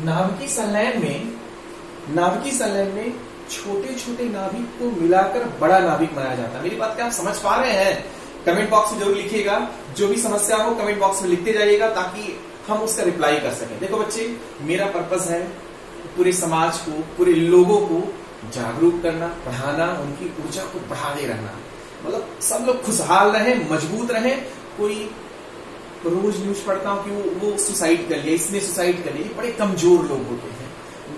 नाभिकीय संलयन में छोटे छोटे नाभिक को मिलाकर बड़ा नाभिक बनाया जाता है। मेरी बात क्या आप समझ पा रहे हैं? कमेंट बॉक्स में जरूर लिखिएगा, जो भी समस्या हो कमेंट बॉक्स में लिखते जाइएगा ताकि हम उसका रिप्लाई कर सकें। देखो बच्चे, मेरा पर्पस है पूरे समाज को, पूरे लोगों को जागरूक करना, पढ़ाना, उनकी ऊर्जा को बढ़ाते रहना, मतलब सब लोग खुशहाल रहे, मजबूत रहे। कोई रोज न्यूज पढ़ता हूं कि वो सुसाइड कर लिया, इसने सुसाइड कर लिया, बड़े कमजोर लोग होते हैं।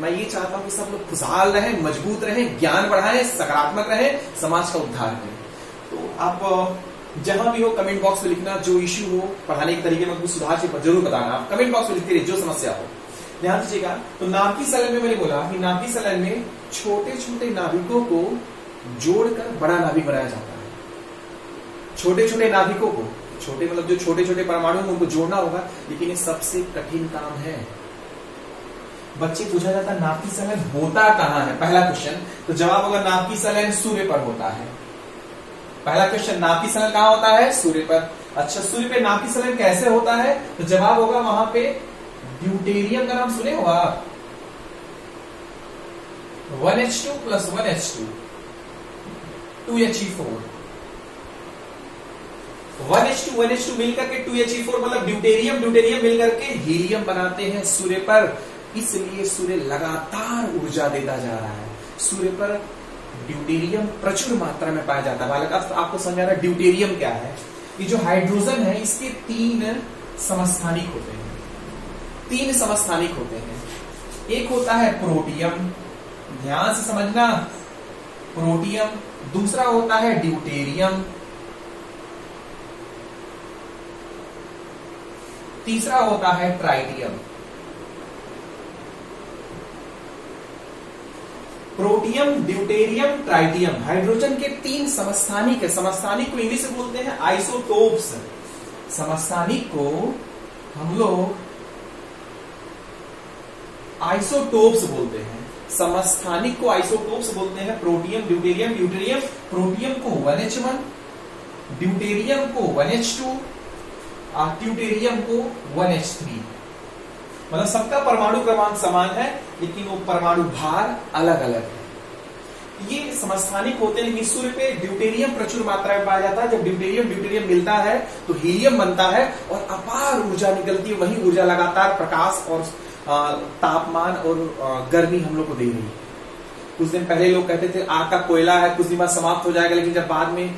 मैं ये चाहता हूं कि सब लोग खुशहाल रहे, मजबूत रहे, ज्ञान बढ़ाएं, सकारात्मक रहे, समाज का उद्धार करें। तो आप जहां भी हो कमेंट बॉक्स में लिखना, जो इश्यू हो पढ़ाने के तरीके में कुछ सुधार से जरूर बताना। आप कमेंट बॉक्स में लिखते रहिए जो समस्या हो। ध्यान दीजिएगा, तो नाभिकीय संलयन में मैंने बोला कि नाभिकीय संलयन में छोटे छोटे नाभिकों को जोड़कर बड़ा नाभिक बनाया जाता है। छोटे छोटे नाभिकों को, छोटे मतलब जो छोटे छोटे परमाणु उनको जोड़ना होगा, लेकिन ये सबसे कठिन काम है। बच्चे पूछा जाता है नाभिकीय संलयन होता कहां है? पहला क्वेश्चन, तो जवाब होगा नाभिकीय संलयन सूर्य पर होता है। पहला क्वेश्चन, नाभिकीय संलयन कहां होता है? सूर्य पर। अच्छा, सूर्य पे नाभिकीय संलयन कैसे होता है? तो जवाब होगा वहां पे ड्यूटेरियम का नाम सुने हो आप? 1H2 + 1H2 2He4, 1H2 मिलकर के 2He4 मतलब ड्यूटेरियम मिलकर के हीलियम बनाते हैं सूर्य पर। इसलिए सूर्य लगातार ऊर्जा देता जा रहा है। सूर्य पर ड्यूटेरियम प्रचुर मात्रा में पाया जाता है। बालक अब आपको समझा रहा ड्यूटेरियम क्या है? ये जो हाइड्रोजन है इसके 3 समस्थानिक होते हैं। 3 समस्थानिक होते हैं। एक होता है प्रोटियम, ध्यान से समझना, प्रोटियम। दूसरा होता है ड्यूटेरियम, तीसरा होता है tritium. Protium, deuterium, tritium hydrogen के 3 समस्थानिक है। समस्थानिक को इंग्लिश में बोलते हैं आइसोटोप्स। समस्थानिक को हम लोग आइसोटोप्स बोलते हैं। समस्थानिक को आइसोटोप्स बोलते हैं। प्रोटियम, ड्यूटेरियम, ड्यूटेरियम प्रोटियम को 1H1, ड्यूटेरियम को 1H2 और ट्यूटेरियम को 1H3। मतलब सबका परमाणु क्रमांक समान है, लेकिन वो परमाणु भार अलग अलग है। ये समस्थानिक होते हैं, लेकिन सूर्य पे ड्यूटेरियम प्रचुर मात्रा में पाया जाता है। जब ड्यूटेरियम मिलता है तो हीलियम बनता है और अपार ऊर्जा निकलती है। वही ऊर्जा लगातार प्रकाश और तापमान और गर्मी हम लोग को दे रही है। कुछ दिन पहले लोग कहते थे आग का कोयला है, कुछ दिन बाद समाप्त हो जाएगा, लेकिन जब बाद में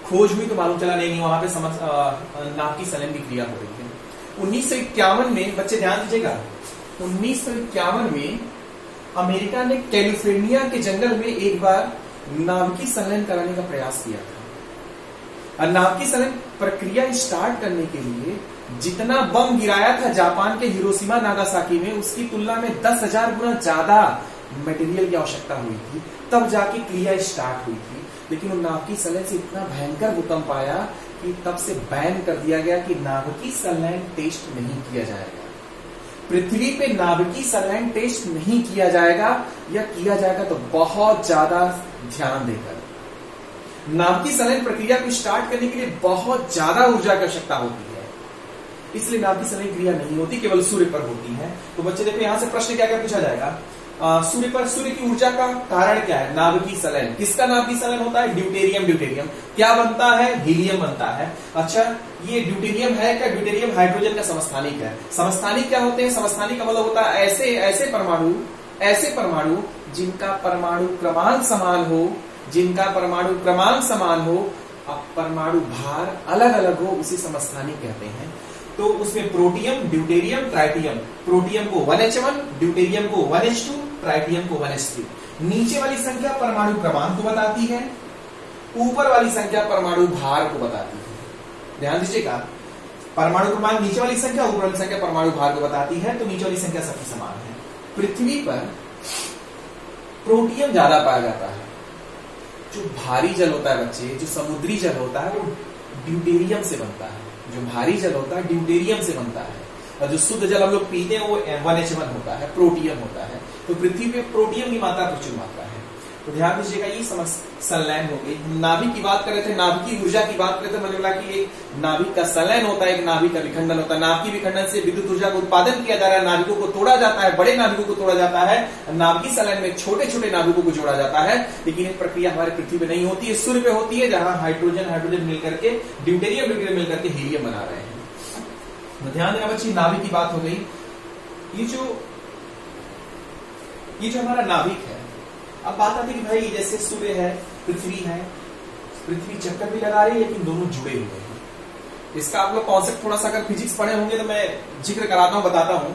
खोज हुई तो मालूम चला नहीं, वहां पे नाभ की संलयन की क्रिया हो रही है। 1951 में, बच्चे ध्यान दीजिएगा, 1951 में अमेरिका ने कैलिफोर्निया के जंगल में एक बार नाभिकीय संलयन कराने का प्रयास किया था। और नाभिकीय संलयन प्रक्रिया स्टार्ट करने के लिए जितना बम गिराया था जापान के हिरोशिमा नागासाकी में, उसकी तुलना में 10,000 गुना ज्यादा मटेरियल की आवश्यकता हुई थी, तब जाके क्रिया स्टार्ट हुई थी। लेकिन उन नाभिकीय संलयन से इतना भयंकर भूकंप आया कि तब से बैन कर दिया गया कि नाभिकीय संलयन टेस्ट नहीं किया जाएगा। पृथ्वी पे नाभिकीय संलयन टेस्ट नहीं किया जाएगा, या किया जाएगा तो बहुत ज्यादा ध्यान देकर। नाभिकीय संलयन प्रक्रिया को स्टार्ट करने के लिए बहुत ज्यादा ऊर्जा की आवश्यकता होती है, इसलिए नाभिकीय संलयन क्रिया नहीं होती, केवल सूर्य पर होती है। तो बच्चे देखो यहां से प्रश्न क्या क्या पूछा जाएगा। सूर्य की ऊर्जा का कारण क्या है? नाभिकीय संलयन। किसका नाभिकीय संलयन होता है? ड्यूटेरियम। क्या बनता है? हीलियम बनता है। अच्छा, ये ड्यूटेरियम है क्या? ड्यूटेरियम हाइड्रोजन का समस्थानिक है। समस्थानिक क्या होते हैं? समस्थानिक का मतलब होता है ऐसे परमाणु जिनका परमाणु क्रमांक समान हो, अब परमाणु भार अलग अलग हो, उसे समस्थानिक कहते हैं। तो उसमें प्रोटियम, ड्यूटेरियम, ट्राइटियम। प्रोटियम को 1H1, ड्यूटेरियम को 1H2, ट्राइटियम को 1H3। नीचे वाली संख्या परमाणु क्रमांक को बताती है, ऊपर वाली संख्या परमाणु भार को बताती है। ध्यान दीजिएगा, परमाणु क्रमांक नीचे वाली संख्या, ऊपर वाली संख्या परमाणु भार को बताती है, तो नीचे वाली संख्या सबकी समान है। पृथ्वी पर प्रोटियम ज्यादा पाया जाता है। जो भारी जल होता है बच्चे, जो समुद्री जल होता है, वो ड्यूटेरियम से बनता है। जो भारी जल होता है ड्यूटेरियम से बनता है, और जो शुद्ध जल हम लोग पीते हैं वो 1H1 होता है, प्रोटियम होता है। तो पृथ्वी पे प्रोटियम की मात्रा प्रचुर मात्रा है। तो ध्यान दीजिएगा, ये संलयन हो गई। नाभिक की बात कर रहे थे, नाभिक की ऊर्जा की बात कर रहे थे। मैंने बोला कि एक नाभिक का संलयन होता है, एक नाभिक का विखंडन होता है। नाभिकीय विखंडन से विद्युत ऊर्जा का उत्पादन किया जा रहा है, नाभिकों को तोड़ा जाता है, बड़े नाभिकों को तोड़ा जाता है। नाभिकीय संलयन में छोटे छोटे नाभिकों को जोड़ा जाता है। लेकिन एक प्रक्रिया हमारे पृथ्वी पे नहीं होती है, सूर्य पे होती है, जहां हाइड्रोजन मिलकर के ड्यूटेरियम मिलकर के हीलियम बना रहे हैं। ध्यान देना बच्चे, नाभिक की बात हो गई। ये जो हमारा नाभिक है, अब बात आती है कि भाई जैसे सूर्य है, पृथ्वी चक्कर भी लगा रही है, लेकिन दोनों जुड़े हुए हैं। इसका आप लोग कॉन्सेप्ट थोड़ा सा अगर फिजिक्स पढ़े होंगे तो मैं जिक्र कराता हूं, बताता हूं।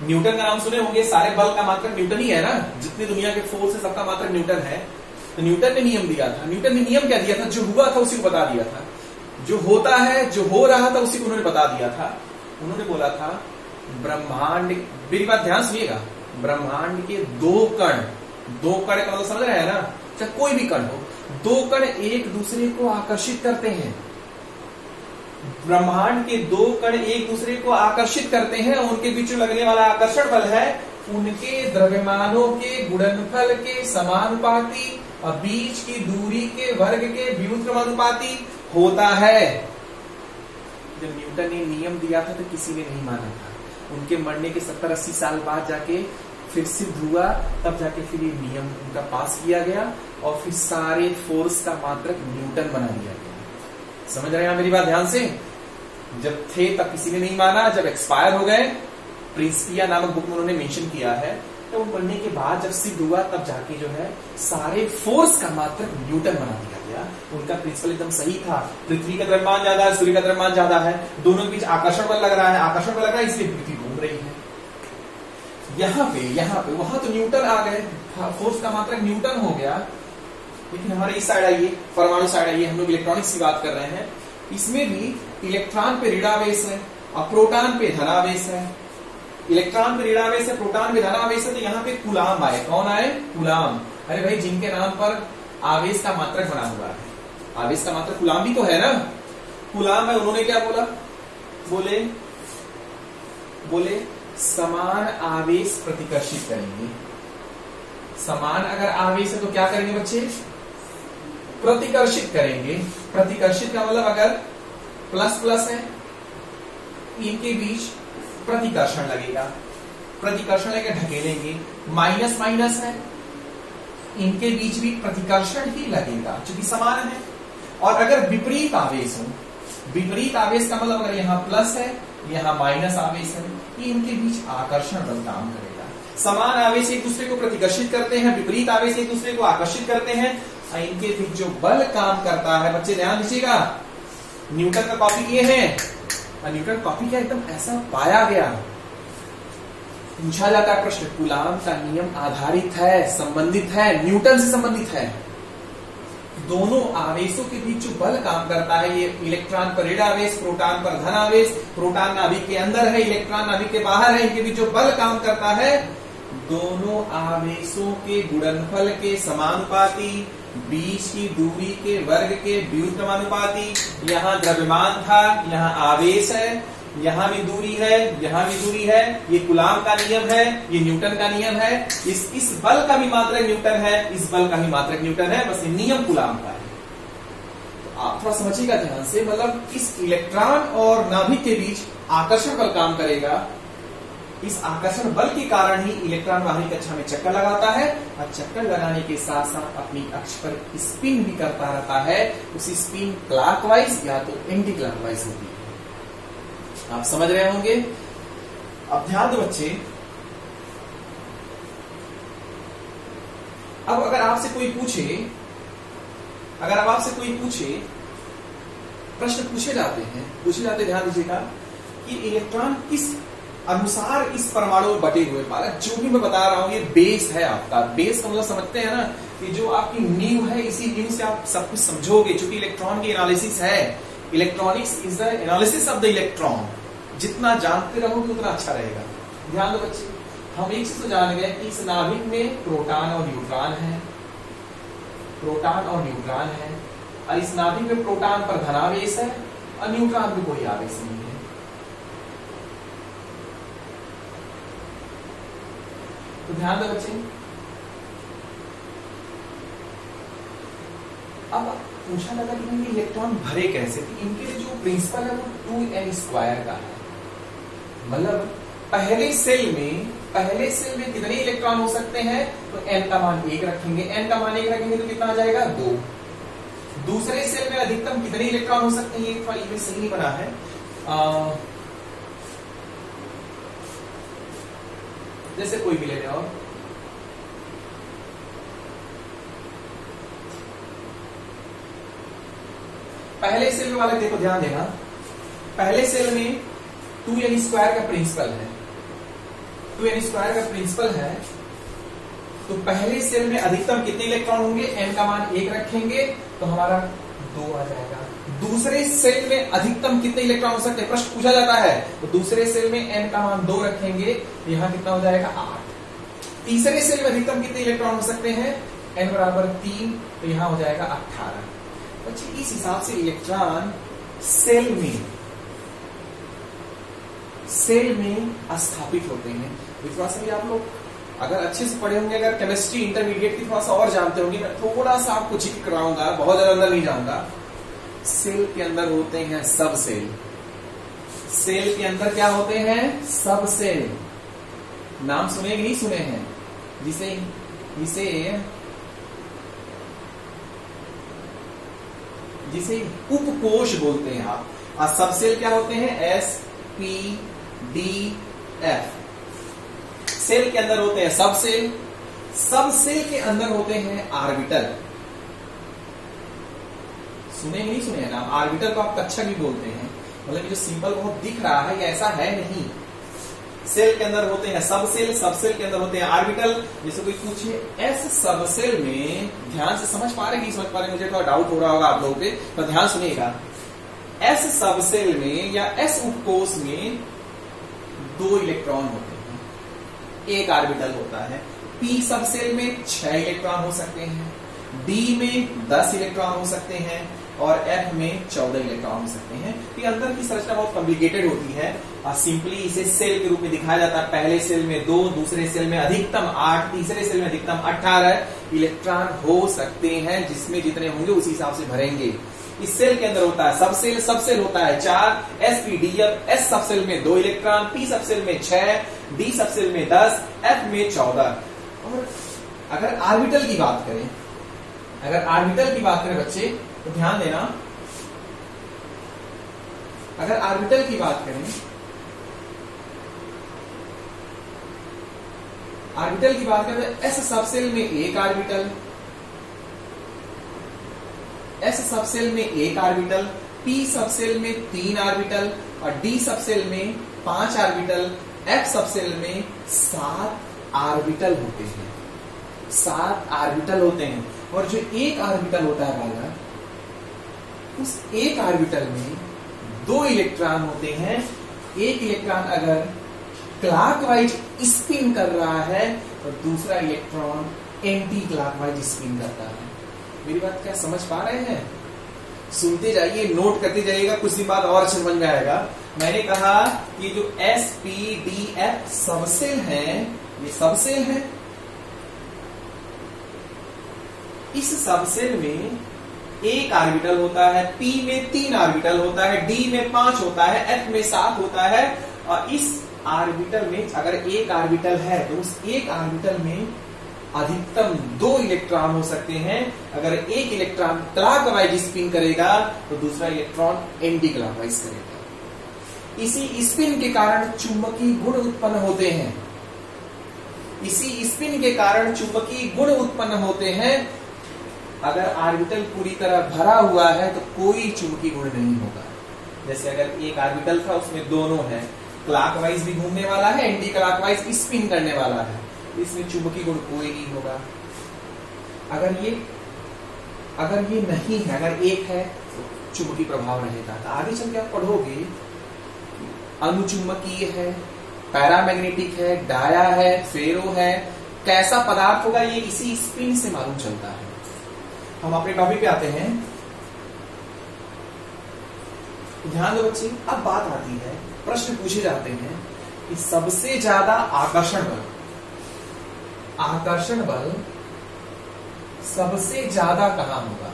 न्यूटन का नाम सुने होंगे, सारे बल का मात्रक न्यूटन ही है ना, जितनी दुनिया के फोर्स है सबका मात्रक न्यूटन है। तो न्यूटन ने नियम दिया था। न्यूटन ने नियम क्या दिया था? जो हुआ था उसी को बता दिया था, जो होता है, जो हो रहा था उसी को उन्होंने बता दिया था। उन्होंने बोला था ब्रह्मांड, मेरी बात ध्यान सुनिएगा, ब्रह्मांड के दो कण का मतलब समझ रहे हैं ना, चाहे कोई भी कण हो, दो कण एक दूसरे को आकर्षित करते हैं। ब्रह्मांड के दो कण एक दूसरे को आकर्षित करते हैं, और उनके बीच लगने वाला आकर्षण बल है उनके द्रव्यमानों के गुणनफल के समानुपाती और बीच की दूरी के वर्ग के व्युत्क्रमानुपाती होता है। जब न्यूटन ने नियम दिया था तो किसी ने नहीं माना था। उनके मरने के 70-80 साल बाद जाके फिर सिद्ध हुआ, तब जाके फिर ये नियम उनका पास किया गया, और फिर सारे फोर्स का मात्रक न्यूटन बना दिया गया। समझ रहे हैं मेरी बात ध्यान से? जब थे तब किसी ने नहीं माना, जब एक्सपायर हो गए, प्रिंसिपिया नामक बुक में उन्होंने मेंशन किया है, तो बनने के बाद जब सिद्ध हुआ तब जाके जो है सारे फोर्स का मात्रक न्यूटन बना दिया गया। उनका प्रिंसिपल एकदम सही था। पृथ्वी का द्रव्यमान ज्यादा है, सूर्य का द्रव्यमान ज्यादा है, दोनों के बीच आकर्षण बल लग रहा है, इसलिए पृथ्वी घूम रही है। यहाँ पे वहां तो न्यूटन आ गए, फोर्स का मात्रक न्यूटन हो गया। लेकिन हमारे इस साइड आइए, परमाणु साइड आइए, हम लोग इलेक्ट्रॉनिक्स की बात कर रहे हैं। इसमें भी इलेक्ट्रॉन पे ऋणावेश है और प्रोटॉन पे धनावेश है। इलेक्ट्रॉन पे ऋणावेश है, प्रोटॉन पे धनावेश है, तो यहाँ पे कूलाम आए। कौन आए? कूलाम। अरे भाई, जिनके नाम पर आवेश का मात्रक बना हुआ है, आवेश का मात्रक कूलाम भी तो है ना। कूलाम है, उन्होंने क्या बोला, बोले समान आवेश प्रतिकर्षित करेंगे। समान अगर आवेश है तो क्या करेंगे बच्चे, प्रतिकर्षित करेंगे। प्रतिकर्षित का मतलब अगर प्लस प्लस है, इनके बीच प्रतिकर्षण लगेगा, प्रतिकर्षण लेकर ढकेलेंगे। माइनस माइनस है, इनके बीच भी प्रतिकर्षण ही लगेगा क्योंकि समान है। और अगर विपरीत आवेश हो, विपरीत आवेश का मतलब अगर यहाँ प्लस है, यहाँ माइनस आवेश है, ये इनके बीच आकर्षण बल काम करेगा। समान आवेश एक दूसरे को प्रतिकर्षित करते हैं, विपरीत आवेश एक दूसरे को आकर्षित करते हैं। इनके बीच जो बल काम करता है, बच्चे ध्यान दीजिएगा, न्यूटन का कॉपी किए हैं, न्यूटन कॉपी क्या एकदम ऐसा पाया गया। पूछा जाता है प्रश्न, कूलाम का नियम आधारित है, संबंधित है, न्यूटन से संबंधित है। दोनों आवेशों के बीच जो बल काम करता है, ये इलेक्ट्रॉन पर ऋण आवेश, प्रोटॉन पर धन आवेश, प्रोटॉन नाभिक के अंदर है, इलेक्ट्रॉन नाभिक के बाहर है, इनके बीच जो बल काम करता है, दोनों आवेशों के गुणनफल के समानुपाती, बीच की दूरी के वर्ग के व्युत्क्रमानुपाती। यहाँ द्रव्यमान था, यहाँ आवेश है, यहां भी दूरी है, यहां भी दूरी है। ये कूलाम का नियम है, ये न्यूटन का नियम है। इस बल का भी मात्रक न्यूटन है, इस बल का भी मात्रक न्यूटन है, बस ये नियम कूलाम का है। तो आप थोड़ा समझिएगा ध्यान से, मतलब इस इलेक्ट्रॉन और नाभिक के बीच आकर्षण बल काम करेगा। इस आकर्षण बल के कारण ही इलेक्ट्रॉन बाहरी कक्षा में चक्कर लगाता है, और चक्कर लगाने के साथ साथ अपनी अक्ष पर स्पिन भी करता रहता है। उसी स्पिन क्लॉकवाइज या तो एंटी क्लॉकवाइज होती है। आप समझ रहे होंगे। अब ध्यान दो बच्चे, अब अगर आपसे कोई पूछे, प्रश्न पूछे जाते ध्यान दीजिएगा कि इलेक्ट्रॉन किस अनुसार इस परमाणु में बटे हुए। जो भी मैं बता रहा हूं ये बेस है आपका। बेस का मतलब समझते हैं ना, कि जो आपकी नींव है, इसी नींव से आप सब कुछ समझोगे। चूंकि इलेक्ट्रॉन की एनालिसिस है, electronics is the analysis of the electron. जितना जानते रहोगे उतना अच्छा रहेगा। ध्यान दो बच्चे, हम एक चीज तो जान गए कि इस नाभिक में प्रोटॉन और न्यूट्रॉन है, प्रोटॉन और न्यूट्रॉन है, और इस नाभिक में प्रोटॉन पर धनावेश है और न्यूट्रॉन पर कोई आवेश नहीं है। तो ध्यान दो बच्चे, अब पूछा जाता कि इनके इलेक्ट्रॉन भरे कैसे। इनके जो प्रिंसिपल है वो 2n² का है। मतलब पहले सेल में कितने इलेक्ट्रॉन हो सकते हैं, तो n का मान 1 रखेंगे, n का मान 1 रखेंगे तो कितना आ जाएगा 2। दूसरे सेल में अधिकतम कितने इलेक्ट्रॉन हो सकते हैं, ये इमेज सही नहीं बना है। जैसे कोई भी ले लें, और पहले सेल वाले देखो ध्यान देना, पहले सेल में 2n² का प्रिंसिपल है, 2n² का प्रिंसिपल है। तो पहले सेल में अधिकतम कितने इलेक्ट्रॉन होंगे, n का मान 1 रखेंगे तो हमारा 2 आ जाएगा। दूसरे सेल में अधिकतम कितने इलेक्ट्रॉन हो सकते हैं, प्रश्न पूछा जाता है। तो दूसरे सेल में n का मान 2 रखेंगे तो यहां कितना हो जाएगा 8। तीसरे सेल में अधिकतम कितने इलेक्ट्रॉन हो सकते हैं, n बराबर 3, तो यहां हो जाएगा 18। बच्चे इस हिसाब से इलेक्ट्रॉन सेल में स्थापित होते हैं। थोड़ा सा भी आप लोग अगर अच्छे से पढ़े होंगे, अगर केमिस्ट्री इंटरमीडिएट की थोड़ा सा और जानते होंगे, मैं थोड़ा सा आपको जिक्र कराऊंगा, बहुत ज्यादा अंदर नहीं जाऊंगा। सेल के अंदर होते हैं सब सेल। सेल के अंदर क्या होते हैं, सब सेल। नाम सुने कि नहीं सुने हैं, जिसे उपकोष बोलते हैं आप। और सब सेल क्या होते हैं, S, P, D, F। Cell के अंदर होते हैं सब सेल, सब सेल के अंदर होते हैं ऑर्बिटल। सुने नहीं सुने हैं नाम, ऑर्बिटल को आप कक्षक भी बोलते हैं। मतलब जो सिंबल बहुत दिख रहा है ये ऐसा है नहीं। सेल के अंदर होते हैं सब सेल के अंदर होते हैं ऑर्बिटल। जैसे कोई पूछे एस सब सेल में, ध्यान से समझ पा रहे कि समझ पा रहे, मुझे थोड़ा डाउट हो रहा होगा आप लोगों पे, तो ध्यान सुनिएगा। एस सब सेल में या एस उपकोष में 2 इलेक्ट्रॉन होते हैं, 1 ऑर्बिटल होता है। पी सब सेल में 6 इलेक्ट्रॉन हो सकते हैं, डी में 10 इलेक्ट्रॉन हो सकते हैं, और F में 14 इलेक्ट्रॉन हो सकते हैं। ये अंदर की संरचना बहुत कॉम्प्लिकेटेड होती है और सिंपली इसे सेल के रूप में दिखाया जाता है। पहले सेल में 2, दूसरे सेल में अधिकतम 8, तीसरे सेल में अधिकतम 18 इलेक्ट्रॉन हो सकते हैं, जिसमें जितने होंगे उसी हिसाब से भरेंगे। इस सेल के अंदर होता है सब सेल होता है 4, sp-d-f, s सब सेल में 2 इलेक्ट्रॉन, p सब सेल में 6, d सब सेल में 10, f में 14। और अगर ऑर्बिटल की बात करें, बच्चे तो ध्यान देना, अगर ऑर्बिटल की बात करें, तो s सब सेल में एक ऑर्बिटल, s सब सेल में एक ऑर्बिटल, p सब सेल में 3 ऑर्बिटल और d सब सेल में 5 ऑर्बिटल, f सब सेल में 7 ऑर्बिटल होते हैं। 7 ऑर्बिटल होते हैं और जो एक ऑर्बिटल होता है बालक, उस एक ऑर्बिटल में 2 इलेक्ट्रॉन होते हैं। एक इलेक्ट्रॉन अगर क्लॉकवाइज स्पिन कर रहा है और दूसरा इलेक्ट्रॉन एंटी क्लॉकवाइज स्पिन करता है। मेरी बात क्या समझ पा रहे हैं? सुनते जाइए, नोट करते जाइएगा, कुछ दिन बाद और अच्छा समझ में आएगा। मैंने कहा कि जो sp-d-f सबसेल है, ये सबसेल है। इस सबसेल में एक ऑर्बिटल होता है, p में 3 ऑर्बिटल होता है, d में 5 होता है, f में 7 होता है। और इस ऑर्बिटल में अगर एक ऑर्बिटल है तो उस एक ऑर्बिटल में अधिकतम 2 इलेक्ट्रॉन हो सकते हैं। अगर एक इलेक्ट्रॉन क्लॉकवाइज स्पिन करेगा तो दूसरा इलेक्ट्रॉन एंटी क्लॉकवाइज करेगा। इसी स्पिन के कारण चुंबकीय गुण उत्पन्न होते हैं। अगर ऑर्बिटल पूरी तरह भरा हुआ है तो कोई चुंबकीय गुण नहीं होगा। जैसे अगर एक ऑर्बिटल था, उसमें दोनों है, क्लॉकवाइज भी घूमने वाला है, एंटी क्लॉकवाइज स्पिन करने वाला है, इसमें चुंबकीय गुण कोई नहीं होगा। अगर ये नहीं है, अगर एक है तो चुंबकीय प्रभाव रहेगा। तो आगे चल के आप पढ़ोगे, अनुचुंबकीय है, पैरामैग्नेटिक है, डाया है, फेरो है, कैसा पदार्थ होगा ये इसी स्पिन से मालूम चलता है। हम अपने टॉपिक पे आते हैं, ध्यान दो बच्चे। अब बात आती है, प्रश्न पूछे जाते हैं कि सबसे ज्यादा आकर्षण बल सबसे ज्यादा कहां होगा?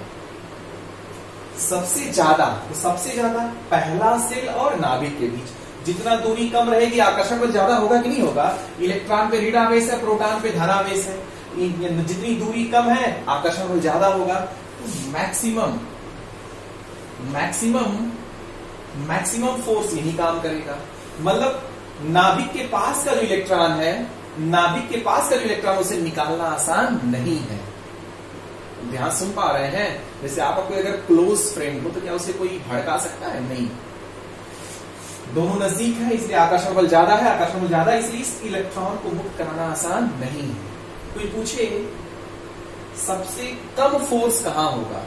सबसे ज्यादा पहला सेल और नाभिक के बीच। जितना दूरी कम रहेगी आकर्षण बल ज्यादा होगा कि नहीं होगा? इलेक्ट्रॉन पे ऋणावेश है, प्रोटॉन पे धनावेश है, जितनी दूरी कम है आकर्षण बल ज्यादा होगा। तो मैक्सिमम फोर्स यही काम करेगा। मतलब नाभिक के पास का जो इलेक्ट्रॉन है, उसे निकालना आसान नहीं है। ध्यान सुन पा रहे हैं? जैसे आपका कोई अगर क्लोज फ्रेंड हो तो क्या उसे कोई भड़का सकता है? नहीं। दोनों नजदीक है इसलिए आकर्षण बल ज्यादा है, इसलिए इस इलेक्ट्रॉन को मुक्त कराना आसान नहीं है। कोई पूछे सबसे कम फोर्स कहां होगा?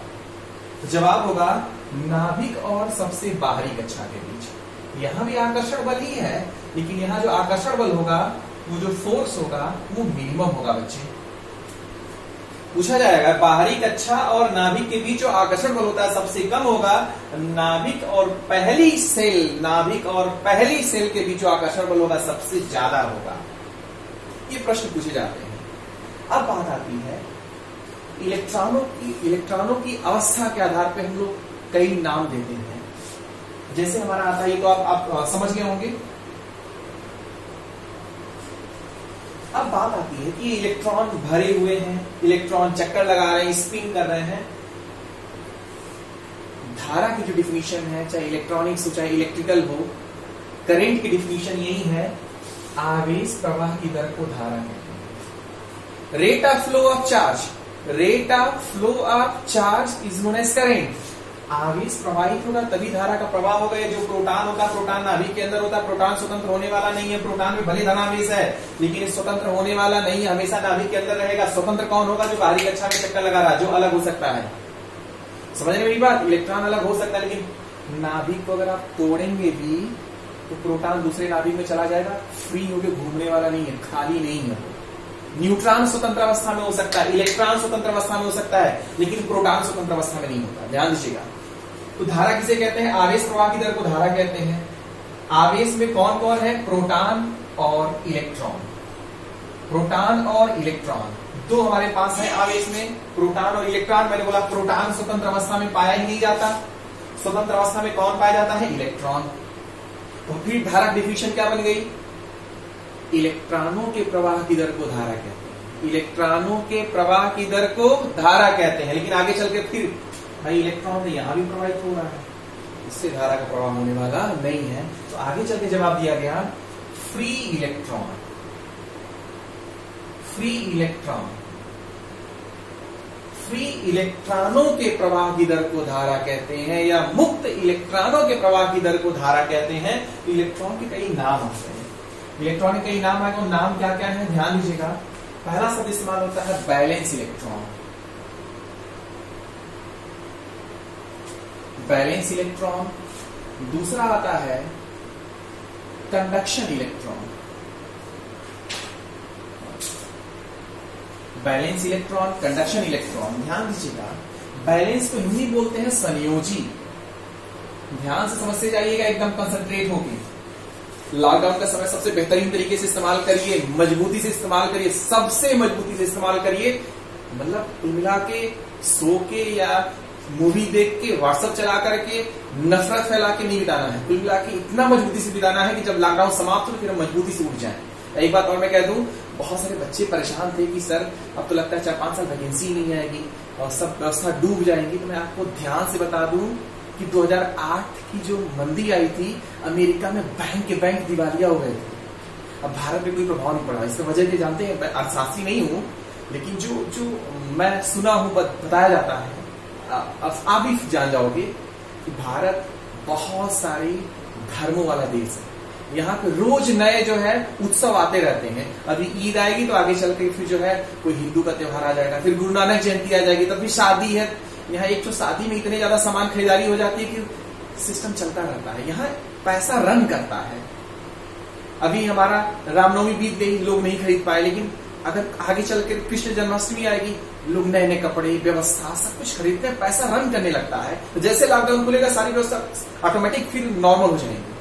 जवाब होगा नाभिक और सबसे बाहरी कक्षा के बीच। यहां भी आकर्षण बल ही है, लेकिन यहां जो आकर्षण बल होगा, वो जो फोर्स होगा वो मिनिमम होगा। बच्चे पूछा जाएगा बाहरी कक्षा और नाभिक के बीच जो आकर्षण बल होता है सबसे कम होगा। नाभिक और पहली सेल के बीच जो आकर्षण बल होगा सबसे ज्यादा होगा। ये प्रश्न पूछे जाते हैं। अब बात आती है इलेक्ट्रॉनों की अवस्था के आधार पर हम लोग कई नाम देते हैं। जैसे हमारा आता है, तो आप समझ गए होंगे। अब बात आती है कि इलेक्ट्रॉन भरे हुए हैं, इलेक्ट्रॉन चक्कर लगा रहे हैं, स्पिन कर रहे हैं। धारा की जो डिफिनीशन है, चाहे इलेक्ट्रॉनिक्स हो चाहे इलेक्ट्रिकल हो, करंट की डिफिनीशन यही है, आवेश प्रवाह की दर को धारा कहते हैं। Rate of flow of charge is known as current. आवेश प्रवाहित होगा तभी धारा का प्रवाह होगा। जो प्रोटॉन होगा, प्रोटॉन नाभिक के अंदर होता है, प्रोटॉन स्वतंत्र होने वाला नहीं है। प्रोटॉन में भले धनावेश है लेकिन स्वतंत्र होने वाला नहीं है, हमेशा नाभिक के अंदर रहेगा। स्वतंत्र कौन होगा? जो बाहरी कक्षा में चक्कर लगा रहा है, जो अलग हो सकता है। समझ रहे मेरी बात? इलेक्ट्रॉन अलग हो सकता है, लेकिन नाभिक को अगर आप तोड़ेंगे भी तो प्रोटॉन दूसरे नाभिक में चला जाएगा, फ्री होकर घूमने वाला नहीं है, खाली नहीं है। न्यूट्रॉन स्वतंत्र अवस्था में हो सकता है, इलेक्ट्रॉन स्वतंत्र अवस्था में हो सकता है, लेकिन प्रोटॉन स्वतंत्र अवस्था में नहीं होता। ध्यान दीजिएगा। तो धारा किसे कहते हैं? आवेश प्रवाह की दर को धारा कहते हैं। आवेश में कौन कौन है? प्रोटॉन और इलेक्ट्रॉन। प्रोटॉन और इलेक्ट्रॉन दो हमारे पास है आवेश में, प्रोटॉन और इलेक्ट्रॉन। मैंने बोला प्रोटॉन स्वतंत्र अवस्था में पाया ही नहीं जाता, स्वतंत्र अवस्था में कौन पाया जाता है? इलेक्ट्रॉन। तो फिर धारा डिफिनेशन क्या बन गई? इलेक्ट्रॉनों के प्रवाह की दर को धारा कहते हैं। इलेक्ट्रॉनों के प्रवाह की दर को धारा कहते हैं। लेकिन आगे चल के फिर भाई इलेक्ट्रॉन यहां भी प्रवाहित हो रहा है, इससे धारा का प्रवाह होने वाला नहीं है। तो आगे चल के जवाब दिया गया free electron. Free electron, free इलेक्ट्रॉनों के प्रवाह की दर को धारा कहते हैं, या मुक्त इलेक्ट्रॉनों के प्रवाह की दर को धारा कहते हैं। इलेक्ट्रॉन के कई नाम होते हैं, इलेक्ट्रॉन के कई नाम आए। तो नाम क्या क्या है ध्यान दीजिएगा। पहला शब्द इस्तेमाल होता है बैलेंस इलेक्ट्रॉन। Balance electron. दूसरा आता है conduction electron. Balance electron, conduction electron. ध्यान दीजिएगा, बैलेंस को हिंदी बोलते हैं संयोजी। ध्यान से समझते जाइएगा, एकदम कंसंट्रेट होकर। लॉकडाउन का समय सबसे बेहतरीन तरीके से इस्तेमाल करिए, मजबूती से इस्तेमाल करिए, सबसे मजबूती से इस्तेमाल करिए। मतलब कुल मिला के सो के या मूवी देख के, व्हाट्सएप चला करके, नफरत फैला के नहीं बिताना है। कुल मिला के इतना मजबूती से बिताना है कि जब लॉकडाउन समाप्त हो फिर हम मजबूती से उठ जाएं। एक बात और मैं कह दूं, बहुत सारे बच्चे परेशान थे कि सर अब तो लगता है 4-5 साल वैकेंसी नहीं आएगी और सब व्यवस्था डूब जाएंगी। तो मैं आपको ध्यान से बता दूं कि 2008 की जो मंदी आई थी, अमेरिका में बैंक के बैंक दिवालिया हो गए थे। अब भारत में कोई प्रभाव नहीं पड़ा। इसका वजह क्या जानते हैं? मैं अर्थशास्त्री नहीं हूं, लेकिन जो मैं सुना हूं, बताया जाता है, आप भी जान जाओगे कि भारत बहुत सारे धर्मों वाला देश है। यहाँ पे रोज नए जो है उत्सव आते रहते हैं। अभी ईद आएगी तो आगे चल के फिर जो है कोई हिंदू का त्योहार आ जाएगा, फिर गुरु नानक जयंती आ जाएगी, तब भी शादी है। यहाँ एक तो शादी में इतने ज्यादा सामान खरीदारी हो जाती है कि सिस्टम चलता रहता है। यहाँ पैसा रन करता है। अभी हमारा रामनवमी बीत गई, लोग नहीं खरीद पाए, लेकिन अगर आगे चल के कृष्ण जन्माष्टमी आएगी, लोग नए नए कपड़े, व्यवस्था सब कुछ खरीदते हैं, पैसा रन करने लगता है। तो जैसे लॉकडाउन खुलेगा सारी व्यवस्था ऑटोमेटिक फिर नॉर्मल हो जाएगी।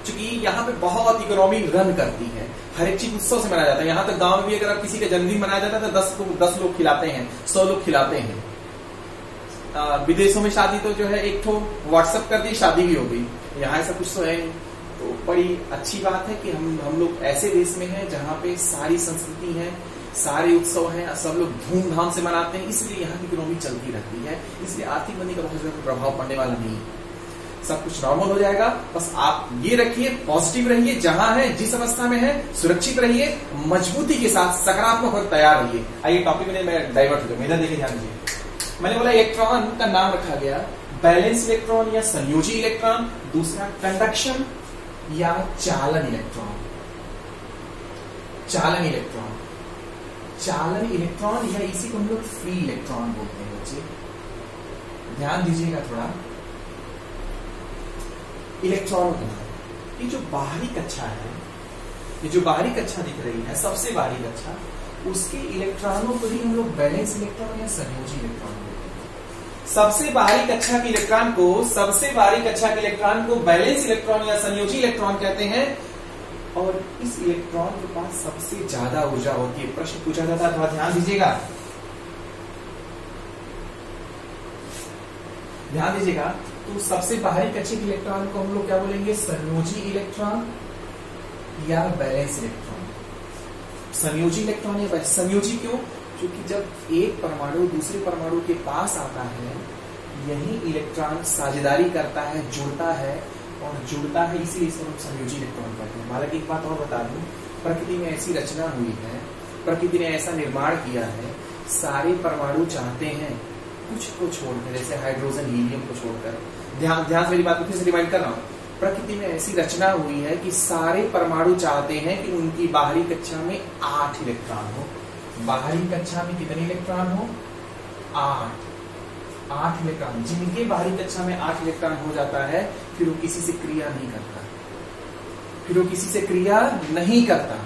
क्योंकि यहाँ पे बहुत इकोनॉमी रन करती है, हर एक चीज उत्सव से मनाया जाता है। यहाँ तक गांव में भी अगर आप किसी का जन्मदिन मनाया जाता है तो 10 लोग खिलाते हैं, 100 लोग खिलाते हैं। विदेशों में शादी तो जो है एक तो व्हाट्सएप कर दी, शादी भी हो गई। यहाँ ऐसा कुछ तो है नहीं। तो बड़ी अच्छी बात है कि हम लोग ऐसे देश में हैं जहाँ पे सारी संस्कृति है, सारे उत्सव हैं, सब लोग धूमधाम से मनाते हैं, इसलिए यहाँ की इकोनॉमी चलती रहती है। इसलिए आर्थिक मंदी का बहुत ज्यादा प्रभाव पड़ने वाला नहीं है। सब कुछ नॉर्मल हो जाएगा। बस आप ये रखिए, पॉजिटिव रहिए, जहां है जिस अवस्था में है सुरक्षित रहिए, मजबूती के साथ सकारात्मक और तैयार रहिए। आइए टॉपिक में मैं डाइवर्ट हो गया, इधर देखिए, ध्यान दीजिए। मैंने बोला इलेक्ट्रॉन का नाम रखा गया बैलेंस इलेक्ट्रॉन या संयोजी इलेक्ट्रॉन। दूसरा कंडक्शन या चालन इलेक्ट्रॉन। चालन इलेक्ट्रॉन, चालन इलेक्ट्रॉन या इसी को हम लोग फ्री इलेक्ट्रॉन बोलते हैं बच्चे। ध्यान दीजिएगा थोड़ा। इलेक्ट्रॉन की जो बाहरी कक्षा है, ये जो बाहरी कक्षा दिख रही है, सबसे बाहरी कक्षा, उसके इलेक्ट्रॉनों को ही हम लोग बैलेंस इलेक्ट्रॉन या संयोजी इलेक्ट्रॉन बोलते हैं। सबसे बाहरी कक्षा के इलेक्ट्रॉन को, सबसे बाहरी कक्षा के इलेक्ट्रॉन को बैलेंस इलेक्ट्रॉन या संयोजी इलेक्ट्रॉन कहते हैं। और इस इलेक्ट्रॉन के पास सबसे ज्यादा ऊर्जा होती है। प्रश्न पूछा जाता है, थोड़ा ध्यान दीजिएगा, ध्यान दीजिएगा। तो सबसे बाहरी कक्षा के इलेक्ट्रॉन को हम लोग क्या बोलेंगे? संयोजी इलेक्ट्रॉन या बैलेंस इलेक्ट्रॉन। संयोजी इलेक्ट्रॉन या संयोजी क्यों? क्योंकि जब एक परमाणु दूसरे परमाणु के पास आता है, यही इलेक्ट्रॉन साझेदारी करता है, जुड़ता है, और जुड़ता है, इसीलिए इसको हम संयोजी इलेक्ट्रॉन कहते हैं। हालांकि एक बात और बता दूं, प्रकृति में ऐसी रचना हुई है, प्रकृति ने ऐसा निर्माण किया है, सारे परमाणु चाहते हैं कुछ को छोड़कर, जैसे हाइड्रोजन हीलियम को छोड़कर। ध्यान से मेरी बात को फिर से रिमाइंड कर रहा हूं। प्रकृति में ऐसी रचना हुई है कि सारे परमाणु चाहते हैं कि उनकी बाहरी कक्षा में 8 इलेक्ट्रॉन हो। बाहरी कक्षा में कितने इलेक्ट्रॉन हो? 8 इलेक्ट्रॉन। जिनके बाहरी कक्षा में 8 इलेक्ट्रॉन हो जाता है, फिर वो किसी से क्रिया नहीं करता, फिर वो किसी से क्रिया नहीं करता।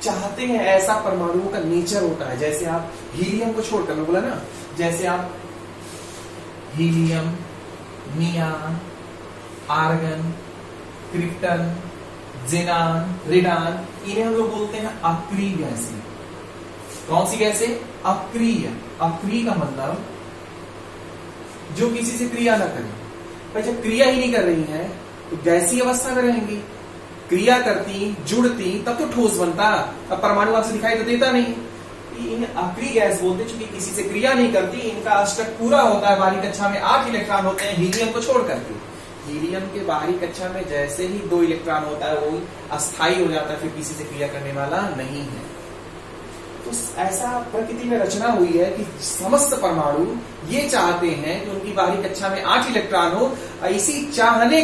चाहते हैं, ऐसा परमाणुओं का नेचर होता है। जैसे आप हीलियम को छोड़कर, मैं बोला ना, जैसे आप हीलियम, नियान, आर्गन, क्रिप्टन, जेनान, रेडान, इन्हें हम लोग बोलते हैं अक्रिय गैसें। कौन सी गैसें? अक्रिय। अक्रिय का मतलब जो किसी से क्रिया ना करे। भाई जब क्रिया ही नहीं कर रही है तो गैसीय अवस्था में रहेंगी। क्रिया करती, जुड़ती, तब तो ठोस बनता। अब परमाणु आपसे दिखाई तो देता नहीं। इन्हें अक्रिय गैस बोलते, चूंकि किसी से क्रिया नहीं करती, इनका अष्टक पूरा होता है। बाहरी कक्षा में 8 इलेक्ट्रॉन होते हैं हीलियम को छोड़ करके। हीलियम के बाहरी कक्षा में जैसे ही 2 इलेक्ट्रॉन होता है वो अस्थायी हो जाता है, फिर किसी से क्रिया करने वाला नहीं है। तो ऐसा प्रकृति में रचना हुई है कि समस्त परमाणु ये चाहते हैं कि उनकी बाहरी कक्षा में 8 इलेक्ट्रॉन हो। इसी चाहने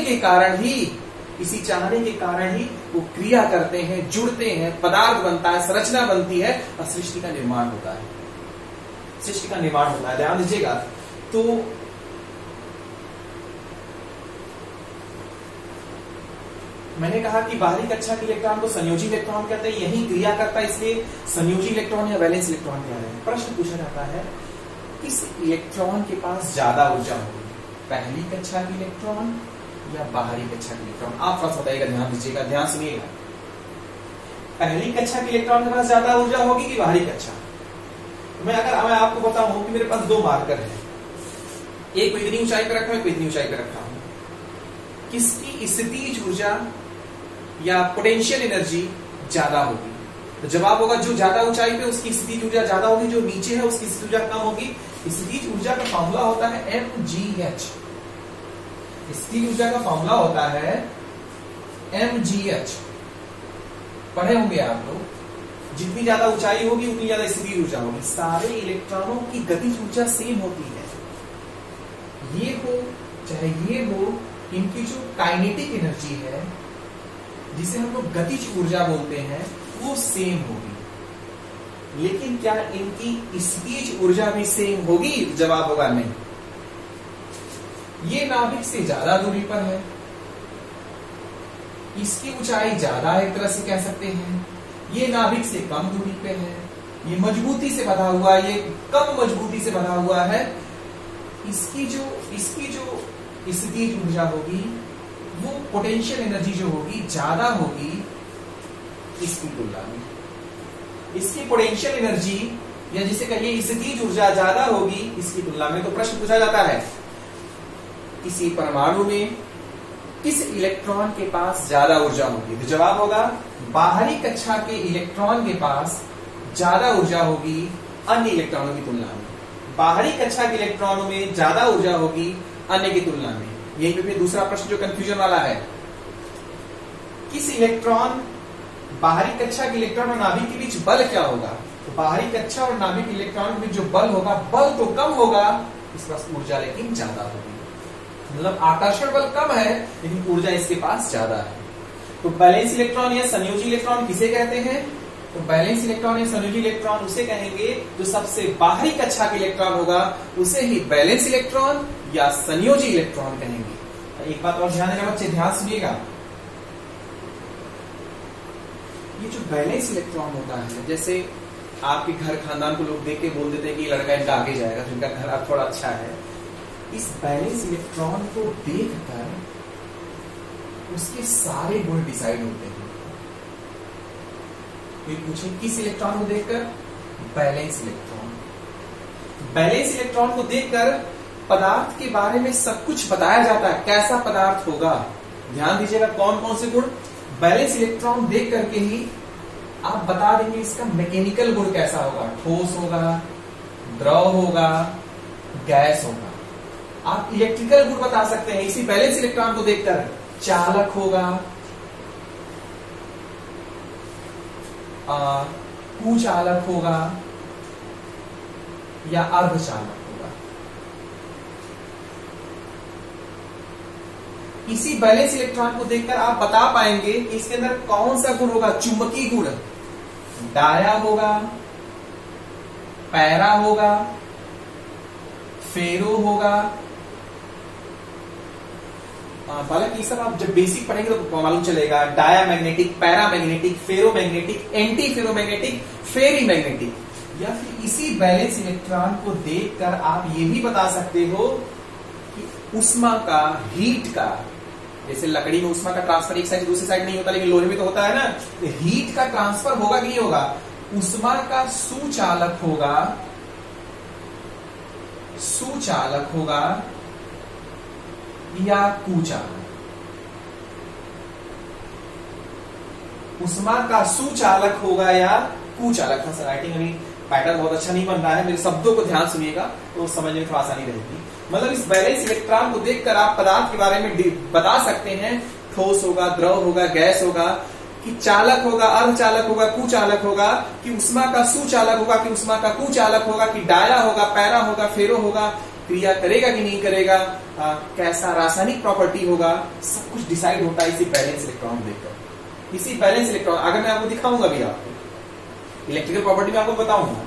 के कारण ही वो क्रिया करते हैं, जुड़ते हैं, पदार्थ बनता है, संरचना बनती है और सृष्टि का निर्माण होता है। ध्यान दीजिएगा। तो मैंने कहा कि बाहरी कक्षा के इलेक्ट्रॉन को संयोजी इलेक्ट्रॉन कहते हैं। यही क्रिया करता है, इसलिए संयोजी इलेक्ट्रॉन या वैलेंस इलेक्ट्रॉन कह रहे हैं। प्रश्न पूछा जाता है, किस इलेक्ट्रॉन के पास ज्यादा ऊर्जा होगी, पहली कक्षा के इलेक्ट्रॉन या बाहरी कक्षा के इलेक्ट्रॉन? आप फर्स्ट बताइएगा, ध्यान दीजिएगा, ध्यान सुनिएगा। पहली कक्षा के इलेक्ट्रॉन के पास ज्यादा ऊर्जा होगी कि बाहरी कक्षा? मैं आपको बताऊं कि मेरे पास 2 मार्कर है, एक को इतनी ऊंचाई पर रखा हूं, एक को इतनी ऊंचाई पर रखा हूं। किसकी स्थितिज ऊर्जा या पोटेंशियल एनर्जी ज्यादा होगी? तो जवाब होगा जो ज्यादा ऊंचाई पे उसकी स्थितिज ऊर्जा ज्यादा होगी, जो नीचे है उसकी स्थितिज ऊर्जा कम होगी। स्थितिज ऊर्जा का फॉर्मूला होता है mgh। स्थितिज ऊर्जा का फॉर्मूला होता है mgh। पढ़े होंगे आप लोग। जितनी ज्यादा ऊंचाई होगी उतनी ज्यादा स्थितिज ऊर्जा होगी। सारे इलेक्ट्रॉनों की गतिज ऊर्जा सेम होती है, ये हो चाहे ये हो। इनकी जो काइनेटिक एनर्जी है, जिसे हम लोग गतिज ऊर्जा बोलते हैं, वो सेम होगी। लेकिन क्या इनकी स्थितिज ऊर्जा भी सेम होगी? जवाब होगा नहीं। ये नाभिक से ज्यादा दूरी पर है, इसकी ऊंचाई ज्यादा, एक तरह से कह सकते हैं। ये नाभिक से कम दूरी पे है, ये मजबूती से बंधा हुआ, ये कम मजबूती से बंधा हुआ है। इसकी जो स्थितिज ऊर्जा होगी, वो पोटेंशियल एनर्जी जो होगी ज्यादा होगी इसकी तुलना में। इसकी पोटेंशियल एनर्जी या जिसे कहिए स्थितिज ऊर्जा ज्यादा होगी इसकी तुलना में। तो प्रश्न पूछा जाता है, किसी परमाणु में किस इलेक्ट्रॉन के पास ज्यादा ऊर्जा होगी? तो जवाब होगा बाहरी कक्षा के इलेक्ट्रॉन के पास ज्यादा ऊर्जा होगी अन्य इलेक्ट्रॉनों की तुलना में। बाहरी कक्षा के इलेक्ट्रॉनों में ज्यादा ऊर्जा होगी अन्य की तुलना में। यही पे फिर दूसरा प्रश्न जो कंफ्यूजन वाला है, किस इलेक्ट्रॉन, बाहरी कक्षा के इलेक्ट्रॉन और नाभिक के बीच बल क्या होगा? तो बाहरी कक्षा और नाभिक इलेक्ट्रॉन के बीच जो बल होगा, बल तो कम होगा, इस पास ऊर्जा लेकिन ज्यादा होगी। मतलब आकर्षण बल कम है लेकिन ऊर्जा इसके पास ज्यादा है। तो बैलेंस इलेक्ट्रॉन या संयोजी इलेक्ट्रॉन किसे कहते हैं? तो बैलेंस इलेक्ट्रॉन या संयोजी इलेक्ट्रॉन उसे कहेंगे जो सबसे बाहरी कक्षा के इलेक्ट्रॉन होगा, उसे ही बैलेंस इलेक्ट्रॉन या संयोजी इलेक्ट्रॉन कहेंगे। एक बात और ध्यान देना बच्चे, ध्यान सुनिएगा। ये जो बैलेंस इलेक्ट्रॉन होता है, जैसे आपके घर खानदान को लोग देख के बोल देते हैं कि लड़का इनका आगे जाएगा, तो इनका घर अब थोड़ा अच्छा है। इस बैलेंस इलेक्ट्रॉन को देखकर उसके सारे गुण डिसाइड होते हैं। कोई पूछे किस इलेक्ट्रॉन को देखकर? Balance electron. बैलेंस इलेक्ट्रॉन को देखकर पदार्थ के बारे में सब कुछ बताया जाता है, कैसा पदार्थ होगा। ध्यान दीजिएगा कौन कौन से गुण बैलेंस इलेक्ट्रॉन देख करके ही आप बता देंगे इसका मैकेनिकल गुण कैसा होगा, ठोस होगा, द्रव होगा, गैस होगा। आप इलेक्ट्रिकल गुण बता सकते हैं इसी बैलेंस इलेक्ट्रॉन को देखकर, चालक होगा, कुचालक होगा या अर्धचालक होगा। इसी बैलेंस इलेक्ट्रॉन को देखकर आप बता पाएंगे कि इसके अंदर कौन सा गुण होगा। चुंबकीय गुण, डाया होगा, पैरा होगा, फेरो होगा। हालांकि सब आप जब बेसिक पढ़ेंगे तो मालूम चलेगा। Diamagnetic, paramagnetic, ferromagnetic, antiferromagnetic, ferrimagnetic. या फिर इसी बैलेंस इलेक्ट्रॉन को देखकर आप ये भी बता सकते हो उष्मा का, हीट का, जैसे लकड़ी में उष्मा का ट्रांसफर एक साइड से दूसरी साइड नहीं होता, लेकिन लोहे में तो होता है ना, तो हीट का ट्रांसफर होगा कि नहीं होगा? उष्मा का सुचालक होगा, सुचालक होगा या कुचालक? उष्मा का सुचालक होगा या कुचालक? था राइटिंग अभी पैटर्न बहुत अच्छा नहीं बन रहा है, मेरे शब्दों को ध्यान सुनिएगा तो समझने में थोड़ा आसानी रहेगी। मतलब इस बैलेंस इलेक्ट्रॉन को देखकर आप पदार्थ के बारे में बता सकते हैं, ठोस होगा, द्रव होगा, गैस होगा, कि चालक होगा, अर्धचालक होगा, कुचालक होगा, कि उष्मा का सुचालक होगा, कि उष्मा का कुचालक होगा, कि डाया होगा, पैरा होगा, फेरो होगा, क्रिया करेगा कि नहीं करेगा, कैसा रासायनिक प्रॉपर्टी होगा, सब कुछ डिसाइड होता है इसी बैलेंस इलेक्ट्रॉन देखकर। इसी बैलेंस इलेक्ट्रॉन अगर मैं आपको दिखाऊंगा भी, आपको इलेक्ट्रिकल प्रॉपर्टी में आपको बताऊंगा,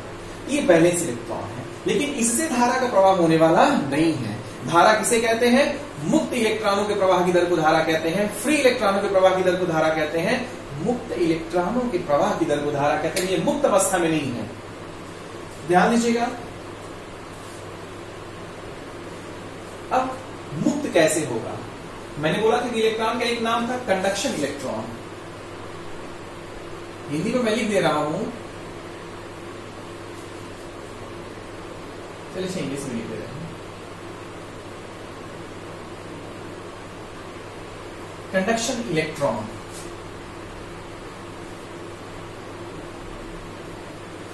ये बैलेंस इलेक्ट्रॉन है, लेकिन इससे धारा का प्रवाह होने वाला नहीं है। धारा किसे कहते हैं? मुक्त इलेक्ट्रॉनों के प्रवाह की दर को धारा कहते हैं, फ्री इलेक्ट्रॉनों के प्रवाह की दर को धारा कहते हैं, मुक्त इलेक्ट्रॉनों के प्रवाह की दर को धारा कहते हैं। ये मुक्त अवस्था में नहीं है, ध्यान दीजिएगा। अब मुक्त कैसे होगा? मैंने बोला था कि इलेक्ट्रॉन का एक नाम था कंडक्शन इलेक्ट्रॉन, हिंदी में मैं लिख दे रहा हूं, चलिए इंग्लिश में लिख दे रहे हैं। कंडक्शन इलेक्ट्रॉन,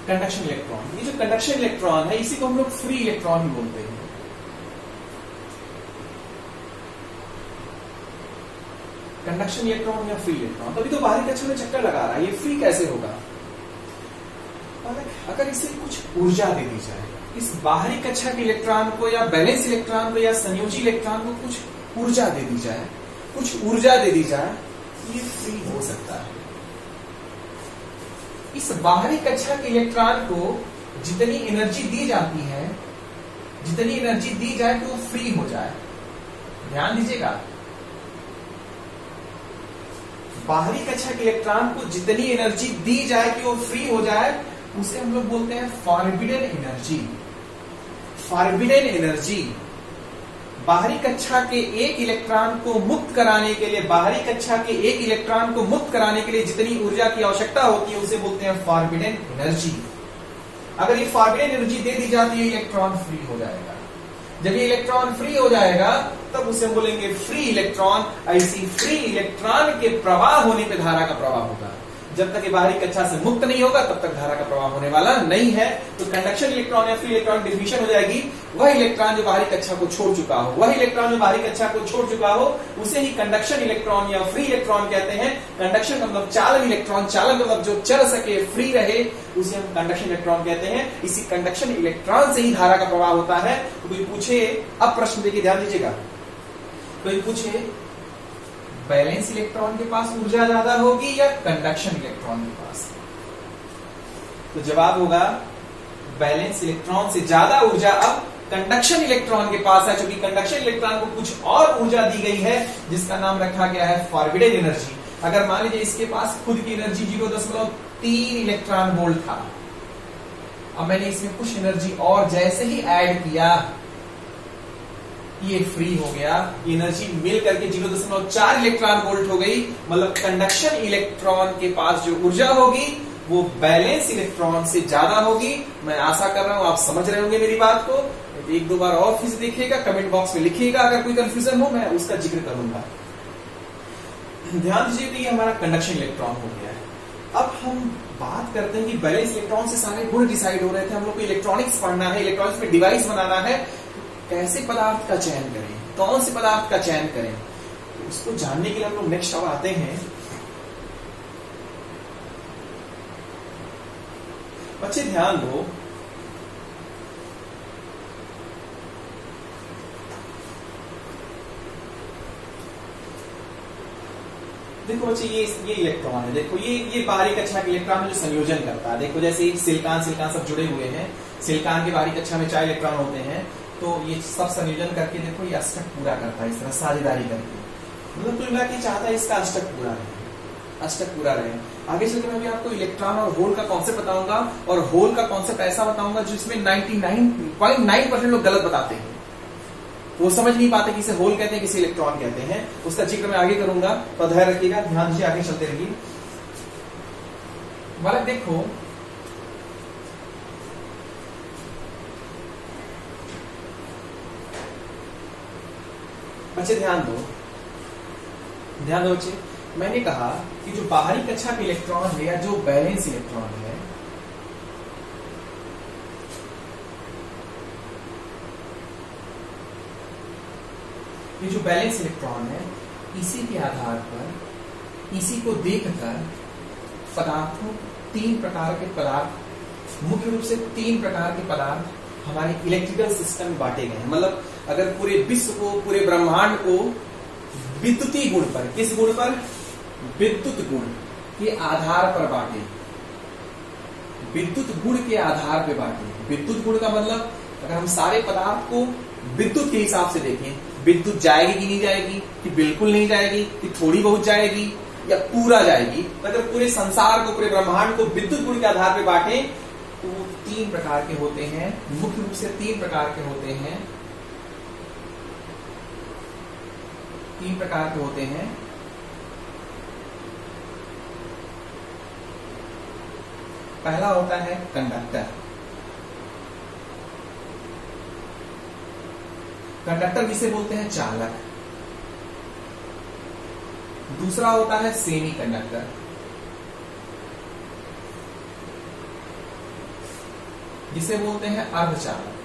कंडक्शन इलेक्ट्रॉन, ये जो कंडक्शन इलेक्ट्रॉन है इसी को हम लोग फ्री इलेक्ट्रॉन ही बोलते हैं। कंडक्शन इलेक्ट्रॉन या फ्री इलेक्ट्रॉन, तो अभी तो बाहरी कक्षा में चक्कर लगा रहा है, ये फ्री कैसे होगा? अगर इसे कुछ ऊर्जा दे दी जाए, इस बाहरी कक्षा के इलेक्ट्रॉन को या बैलेंस इलेक्ट्रॉन को या संयोजी इलेक्ट्रॉन को कुछ ऊर्जा दे दी जाए, कुछ ऊर्जा दे दी जाए, ये फ्री हो सकता है। इस बाहरी कक्षा के इलेक्ट्रॉन को जितनी एनर्जी दी जाती है, जितनी एनर्जी दी जाए तो वो फ्री हो जाए। ध्यान दीजिएगा, बाहरी कक्षा के इलेक्ट्रॉन को जितनी एनर्जी दी जाए कि वो फ्री हो जाए, उसे हम लोग बोलते हैं फॉरबिडन एनर्जी। फॉरबिडन एनर्जी बाहरी कक्षा के एक इलेक्ट्रॉन को मुक्त कराने के लिए, बाहरी कक्षा के एक इलेक्ट्रॉन को मुक्त कराने के लिए जितनी ऊर्जा की आवश्यकता होती है उसे बोलते हैं फॉरबिडन एनर्जी। अगर ये फॉरबिडन एनर्जी दे दी जाती है, इलेक्ट्रॉन फ्री हो जाएगा। जब ये इलेक्ट्रॉन फ्री हो जाएगा तब उसे बोलेंगे फ्री इलेक्ट्रॉन। ऐसी फ्री इलेक्ट्रॉन के प्रवाह होने पे धारा का प्रवाह होगा। जब तक ये बाहरी कक्षा से मुक्त नहीं होगा तब तक धारा का प्रवाह होने वाला नहीं है। तो कंडक्शन इलेक्ट्रॉन या फ्री इलेक्ट्रॉन डिफिनेशन हो जाएगी, वह इलेक्ट्रॉन जो बाहरी कक्षा को छोड़ चुका हो, वह इलेक्ट्रॉन जो बाहरी कक्षा को छोड़ चुका हो उसे ही कंडक्शन इलेक्ट्रॉन या फ्री इलेक्ट्रॉन कहते हैं। कंडक्शन मतलब चालक इलेक्ट्रॉन, चालक मतलब जो चल सके, फ्री रहे, उसे हम कंडक्शन इलेक्ट्रॉन कहते हैं। इसी कंडक्शन इलेक्ट्रॉन से ही धारा का प्रवाह होता है। तो कोई पूछे, अब प्रश्न देखिए, ध्यान दीजिएगा, कोई पूछे बैलेंस इलेक्ट्रॉन के पास ऊर्जा ज्यादा होगी या कंडक्शन इलेक्ट्रॉन के पास, तो जवाब होगा बैलेंस इलेक्ट्रॉन से ज्यादा ऊर्जा अब कंडक्शन इलेक्ट्रॉन के पास है, क्योंकि कंडक्शन इलेक्ट्रॉन को कुछ और ऊर्जा दी गई है जिसका नाम रखा गया है फॉरबिडन एनर्जी। अगर मान लीजिए इसके पास खुद की एनर्जी 0.3 इलेक्ट्रॉन वोल्ट था, अब मैंने इसमें कुछ एनर्जी और जैसे ही ऐड किया, ये फ्री हो गया, एनर्जी मिल करके 0.4 इलेक्ट्रॉन वोल्ट हो गई। मतलब कंडक्शन इलेक्ट्रॉन के पास जो ऊर्जा होगी वो बैलेंस इलेक्ट्रॉन से ज्यादा होगी। मैं आशा कर रहा हूं आप समझ रहे होंगे मेरी बात को। एक दो बार और फिर से देखिएगा, कमेंट बॉक्स में लिखिएगा, अगर कोई कंफ्यूजन हो मैं उसका जिक्र करूंगा। ध्यान दीजिए कि ये हमारा कंडक्शन इलेक्ट्रॉन हो गया है। अब हम बात करते हैं कि बैलेंस इलेक्ट्रॉन से सारे गुण डिसाइड हो रहे थे, हम लोग को इलेक्ट्रॉनिक्स पढ़ना है, इलेक्ट्रॉनिक्स में डिवाइस बनाना है, कैसे पदार्थ का चयन करें, कौन से पदार्थ का चयन करें, तो उसको जानने के लिए हम लोग नेक्स्ट अब आते हैं। बच्चे ध्यान दो, देखो बच्चे ये इलेक्ट्रॉन है, देखो ये बाहरी कक्षा के इलेक्ट्रॉन में जो संयोजन करता है, देखो जैसे सिलिकॉन सब जुड़े हुए हैं, सिलिकॉन की बाहरी कक्षा में 4 इलेक्ट्रॉन होते हैं, तो ये सब संयोजन करके देखो ये अष्टक पूरा करता है, इस तरह साझेदारी करके, मतलब कुल मिला के चाहता है इसका अष्टक पूरा रहे, अष्टक पूरा रहे। आगे चलकर मैं भी आपको इलेक्ट्रॉन और होल का कॉन्सेप्ट बताऊंगा, और होल का कॉन्सेप्ट ऐसा बताऊंगा जिसमें 99.9% लोग गलत बताते हैं। वो समझ नहीं पाते किसे होल कहते हैं, किसे इलेक्ट्रॉन कहते हैं। उसका जिक्र मैं आगे करूंगा, तो ध्यान रखिएगा, ध्यान से आगे चलते रहिए। मतलब देखो, बच्चे ध्यान दो बच्चे, मैंने कहा कि जो बाहरी कक्षा के इलेक्ट्रॉन है या जो बैलेंस इलेक्ट्रॉन है, ये जो बैलेंस इलेक्ट्रॉन है, इसी के आधार पर, इसी को देखकर पदार्थों, 3 प्रकार के पदार्थ, मुख्य रूप से 3 प्रकार के पदार्थ हमारे इलेक्ट्रिकल सिस्टम में बांटे गए हैं। मतलब अगर पूरे विश्व को, पूरे ब्रह्मांड को विद्युतीय गुण पर, किस गुण पर? विद्युत गुण के आधार पर बांटे, विद्युत गुण के आधार पर बांटे। विद्युत गुण का मतलब, अगर हम सारे पदार्थ को विद्युत के हिसाब से देखें, विद्युत जाएगी कि नहीं जाएगी, कि बिल्कुल नहीं जाएगी, कि थोड़ी बहुत जाएगी, या पूरा जाएगी, तो अगर पूरे संसार को, पूरे ब्रह्मांड को विद्युत गुण के आधार पर बांटे तो 3 प्रकार के होते हैं, मुख्य रूप से 3 प्रकार के होते हैं, 3 प्रकार के होते हैं। पहला होता है कंडक्टर। कंडक्टर जिसे बोलते हैं चालक। दूसरा होता है सेमी कंडक्टर, जिसे बोलते हैं अर्धचालक।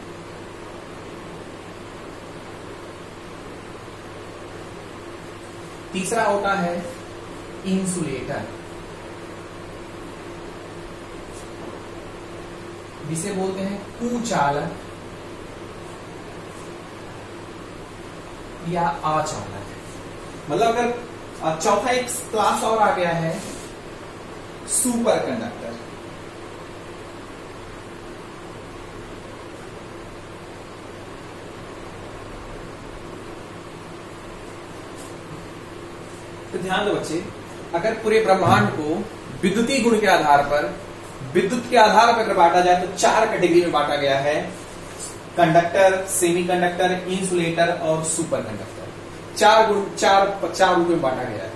तीसरा होता है इंसुलेटर, जिसे बोलते हैं कुचालक या अचालक। मतलब अगर चौथा एक क्लास और आ गया है, सुपर कंडक्टर। तो ध्यान दो बच्चे, अगर पूरे ब्रह्मांड को विद्युतीय गुण के आधार पर, विद्युत के आधार पर अगर बांटा जाए तो 4 कैटेगरी में बांटा गया है, कंडक्टर, सेमी कंडक्टर, इंसुलेटर और सुपर कंडक्टर। 4 रूप में बांटा गया है।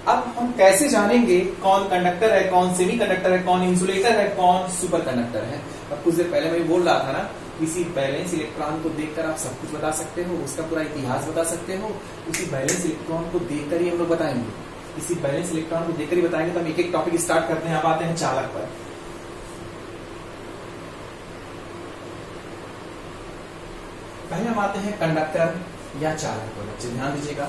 अब हम कैसे जानेंगे कौन कंडक्टर है, कौन सेमी कंडक्टर है, कौन इंसुलेटर है, कौन सुपर कंडक्टर है? अब कुछ देर पहले मैं बोल रहा था ना, किसी बैलेंस इलेक्ट्रॉन को देखकर आप सब कुछ बता सकते हो, उसका पूरा इतिहास बता सकते हो। उसी बैलेंस इलेक्ट्रॉन को देखकर ही हम लोग बताएंगे, इसी बैलेंस इलेक्ट्रॉन को देखकर ही बताएंगे। तो हम एक-एक टॉपिक स्टार्ट करते हैं। अब आते हैं चालक पर। पहले हम आते हैं कंडक्टर या चालक पर। बच्चे ध्यान दीजिएगा,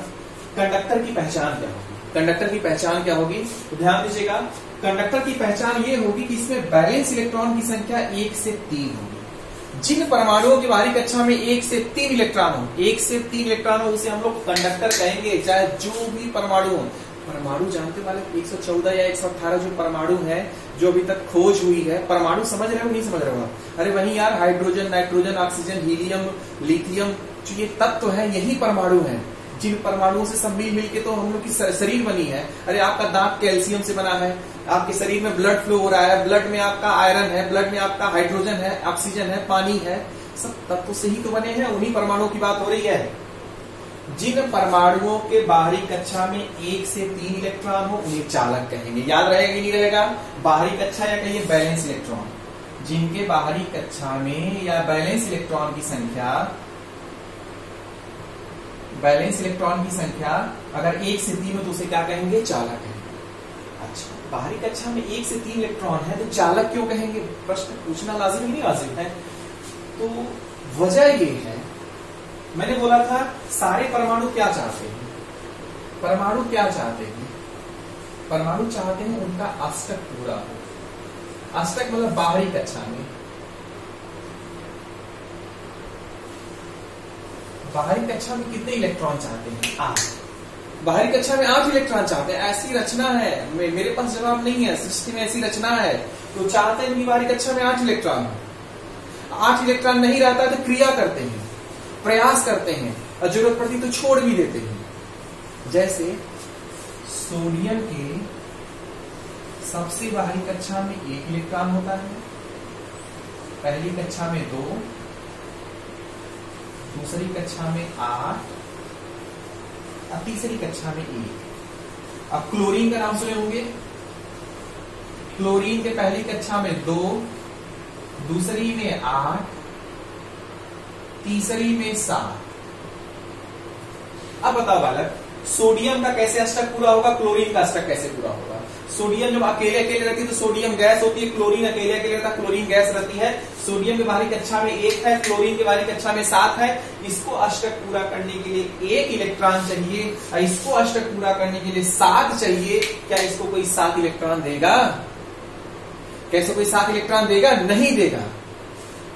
कंडक्टर की पहचान क्या होगी? कंडक्टर की पहचान क्या होगी? तो ध्यान दीजिएगा, कंडक्टर की पहचान ये होगी कि इसमें बैलेंस इलेक्ट्रॉन की संख्या 1 से 3 होगी। जिन परमाणुओं की बाहरी कक्षा में 1 से 3 इलेक्ट्रॉन हो, 1 से 3 इलेक्ट्रॉन हो, उसे हम लोग कंडक्टर कहेंगे, चाहे जो भी परमाणु हो। परमाणु जानते वाले 114 या 118 जो परमाणु है, जो अभी तक खोज हुई है, परमाणु समझ रहे हो नहीं समझ रहे हो? अरे वही यार, hydrogen, nitrogen, oxygen, helium, lithium, जो ये तत्व है, यही परमाणु है। जिन परमाणुओं से सब मिल के तो हम लोग की शरीर बनी है। अरे आपका दांत कैल्शियम से बना है, आपके शरीर में ब्लड फ्लो हो रहा है, ब्लड में आपका आयरन है, ब्लड में आपका हाइड्रोजन है, ऑक्सीजन है, पानी है, सब तत्व से ही तो बने हैं। उन्हीं परमाणुओं की बात हो रही है। जिन परमाणुओं के बाहरी कक्षा में 1 से 3 इलेक्ट्रॉन हो, उन्हें चालक कहेंगे। याद रहेगा कि नहीं रहेगा? बाहरी कक्षा या कहिए बैलेंस इलेक्ट्रॉन। जिनके बाहरी कक्षा में या बैलेंस इलेक्ट्रॉन की संख्या, बैलेंस इलेक्ट्रॉन की संख्या अगर 1 से 3 हो तो उसे क्या कहेंगे? चालक कहेंगे। अच्छा, बाहरी कक्षा में 1 से 3 इलेक्ट्रॉन है तो चालक क्यों कहेंगे? प्रश्न पूछना लाजिम ही नहीं लाजिम है। तो वजह ये है, मैंने बोला था सारे परमाणु क्या चाहते हैं? परमाणु क्या चाहते हैं? परमाणु चाहते हैं उनका अष्टक पूरा हो। अष्टक मतलब बाहरी कक्षा में, बाहरी कक्षा में कितने इलेक्ट्रॉन चाहते हैं? 8। बाहरी कक्षा में 8 इलेक्ट्रॉन चाहते हैं। ऐसी रचना है, मेरे पास जवाब नहीं है, सृष्टि में ऐसी रचना है तो चाहते हैं कि बाहरी कक्षा में 8 इलेक्ट्रॉन हो। 8 इलेक्ट्रॉन नहीं रहता तो क्रिया करते हैं, प्रयास करते हैं, और जरूरत पड़ती तो छोड़ भी देते हैं। जैसे सोडियम के सबसे बाहरी कक्षा में 1 इलेक्ट्रॉन होता है, पहली कक्षा में 2, दूसरी कक्षा में 8 और तीसरी कक्षा में 1। अब क्लोरीन का नाम सुने होंगे। क्लोरीन के पहली कक्षा में 2, दूसरी में 8, तीसरी में 7। अब बताओ बालक, सोडियम का कैसे अष्टक पूरा होगा, क्लोरीन का अष्टक कैसे पूरा होगा? सोडियम जब अकेले अकेले रहती है तो सोडियम गैस होती है, क्लोरीन अकेले अकेले रहता है, क्लोरीन गैस रहती है। सोडियम के बाहरी कक्षा में 1 है, क्लोरीन के बाहरी कक्षा में 7 है। इसको अष्टक पूरा करने के लिए 1 इलेक्ट्रॉन चाहिए और इसको अष्टक पूरा करने के लिए 7 चाहिए। क्या इसको कोई 7 इलेक्ट्रॉन देगा? कैसे कोई 7 इलेक्ट्रॉन देगा? नहीं देगा।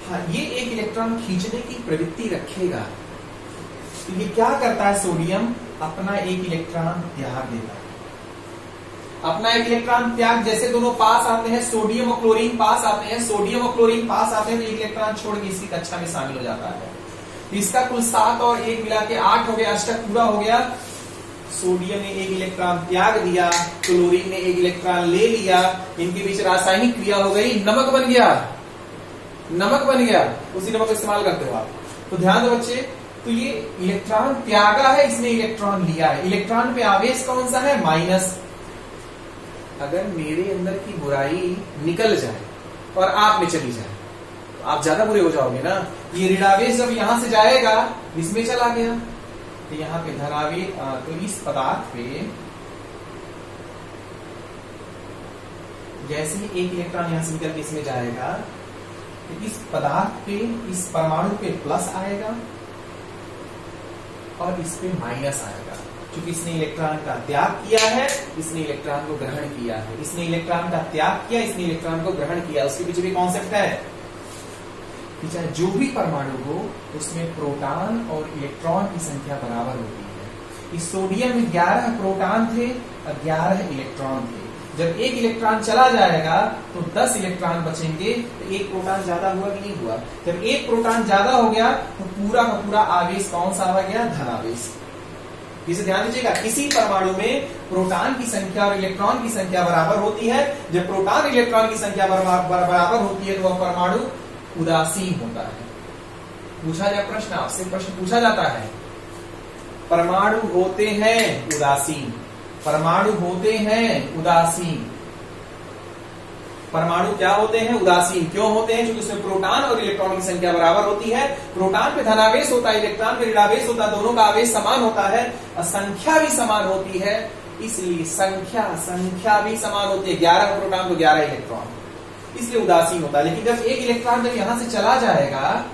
हाँ, ये 1 इलेक्ट्रॉन खींचने की प्रवृत्ति रखेगा। तो ये क्या करता है, सोडियम अपना 1 इलेक्ट्रॉन त्याग देता है। अपना 1 इलेक्ट्रॉन त्याग, जैसे दोनों पास आते हैं, सोडियम और क्लोरीन पास आते हैं, सोडियम और क्लोरीन पास आते हैं तो 1 इलेक्ट्रॉन छोड़ के इसकी कक्षा में शामिल हो जाता है। इसका कुल 7 और 1 मिला के 8 हो गया, अष्टक पूरा हो गया। सोडियम ने 1 इलेक्ट्रॉन त्याग दिया, क्लोरीन ने 1 इलेक्ट्रॉन ले लिया, इनके बीच रासायनिक क्रिया हो गई, नमक बन गया। नमक बन गया, उसी नमक का इस्तेमाल करते हो आप। तो ध्यान दो बच्चे, तो ये इलेक्ट्रॉन त्यागा है, इसने इलेक्ट्रॉन लिया है। इलेक्ट्रॉन पे आवेश कौन सा है? माइनस। अगर मेरे अंदर की बुराई निकल जाए और आप में चली जाए तो आप ज्यादा बुरे हो जाओगे ना। ये ऋणावेश जब यहां से जाएगा इसमें चला गया तो यहां पे धनावेश, तो इस पदार्थ पे जैसे ही 1 इलेक्ट्रॉन यहां से निकल के इसमें जाएगा तो इस पदार्थ पे, इस परमाणु पे प्लस आएगा और इस पे माइनस आएगा। क्योंकि इसने इलेक्ट्रॉन का त्याग किया है, इसने इलेक्ट्रॉन को ग्रहण किया है। इसने इलेक्ट्रॉन का त्याग किया, इसने इलेक्ट्रॉन को ग्रहण किया। उसके पीछे भी कॉन्सेप्ट है कि चाहे जो भी परमाणु हो उसमें प्रोटॉन और इलेक्ट्रॉन की संख्या बराबर होती है। इस सोडियम में 11 प्रोटॉन थे और 11 इलेक्ट्रॉन थे। जब 1 इलेक्ट्रॉन चला जाएगा तो 10 इलेक्ट्रॉन बचेंगे। तो 1 प्रोटॉन ज्यादा हुआ कि नहीं हुआ? जब 1 प्रोटॉन ज्यादा हो गया तो पूरा का पूरा आवेश कौन सा आ गया? धनावेश। इसे ध्यान दीजिएगा, किसी परमाणु में प्रोटॉन की संख्या और इलेक्ट्रॉन की संख्या बराबर होती है। जब प्रोटॉन इलेक्ट्रॉन की संख्या बराबर होती है तो वह परमाणु उदासीन होता है। पूछा जाए प्रश्न, आपसे प्रश्न पूछा जाता है, परमाणु होते हैं उदासीन, परमाणु होते हैं उदासीन। परमाणु क्या होते हैं? उदासीन। क्यों होते हैं? क्योंकि उसमें प्रोटॉन और इलेक्ट्रॉन की संख्या बराबर होती है। प्रोटॉन पे धनावेश होता है, इलेक्ट्रॉन पे ऋणावेश होता है, दोनों का आवेश समान होता है और संख्या भी समान होती है। इसलिए संख्या भी समान होती है, 11 प्रोटॉन तो 11 इलेक्ट्रॉन, इसलिए उदासीन होता है। लेकिन जब 1 इलेक्ट्रॉन जब यहां से चला जाएगा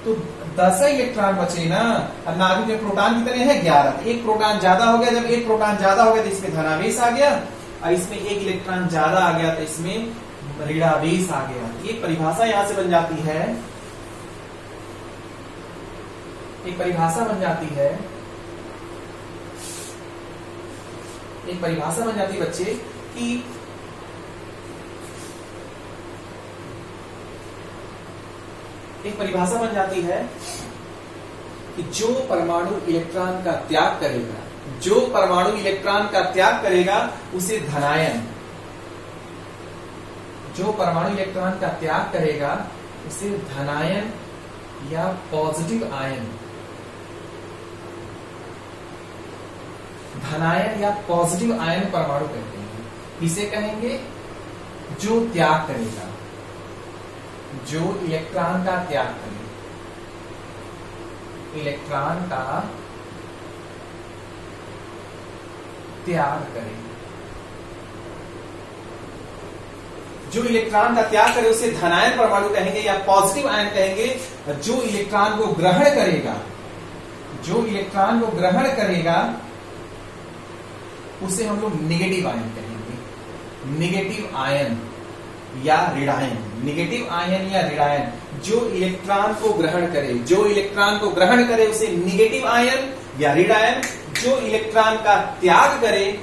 तो 10 इलेक्ट्रॉन बचे ना। अब नाभिक में प्रोटॉन कितने हैं? 11। 1 प्रोटॉन ज्यादा हो गया। जब 1 प्रोटॉन ज्यादा हो गया तो इसमें धनावेश आ गया और इसमें 1 इलेक्ट्रॉन ज्यादा आ गया तो इसमें ऋणावेश आ गया। एक परिभाषा यहां से बन जाती है, एक परिभाषा बन जाती है बच्चे कि एक परिभाषा बन जाती है कि जो परमाणु इलेक्ट्रॉन का त्याग करेगा, जो परमाणु इलेक्ट्रॉन का त्याग करेगा उसे धनायन, जो परमाणु इलेक्ट्रॉन का त्याग करेगा उसे धनायन या पॉजिटिव आयन, धनायन या पॉजिटिव आयन परमाणु कहते हैं। इसे कहेंगे जो त्याग करेगा, जो इलेक्ट्रॉन का त्याग करेगा, इलेक्ट्रॉन का त्याग करेगा, जो इलेक्ट्रॉन का त्याग करे उसे धनायन परमाणु कहेंगे या पॉजिटिव आयन कहेंगे। जो इलेक्ट्रॉन को ग्रहण करेगा, जो इलेक्ट्रॉन को ग्रहण करेगा उसे हम लोग नेगेटिव आयन कहेंगे, नेगेटिव आयन या ऋणायन, नेगेटिव आयन या ऋणायन। जो इलेक्ट्रॉन को ग्रहण करे, जो इलेक्ट्रॉन को ग्रहण करे उसे नेगेटिव आयन या ऋणायन। जो इलेक्ट्रॉन का त्याग करे,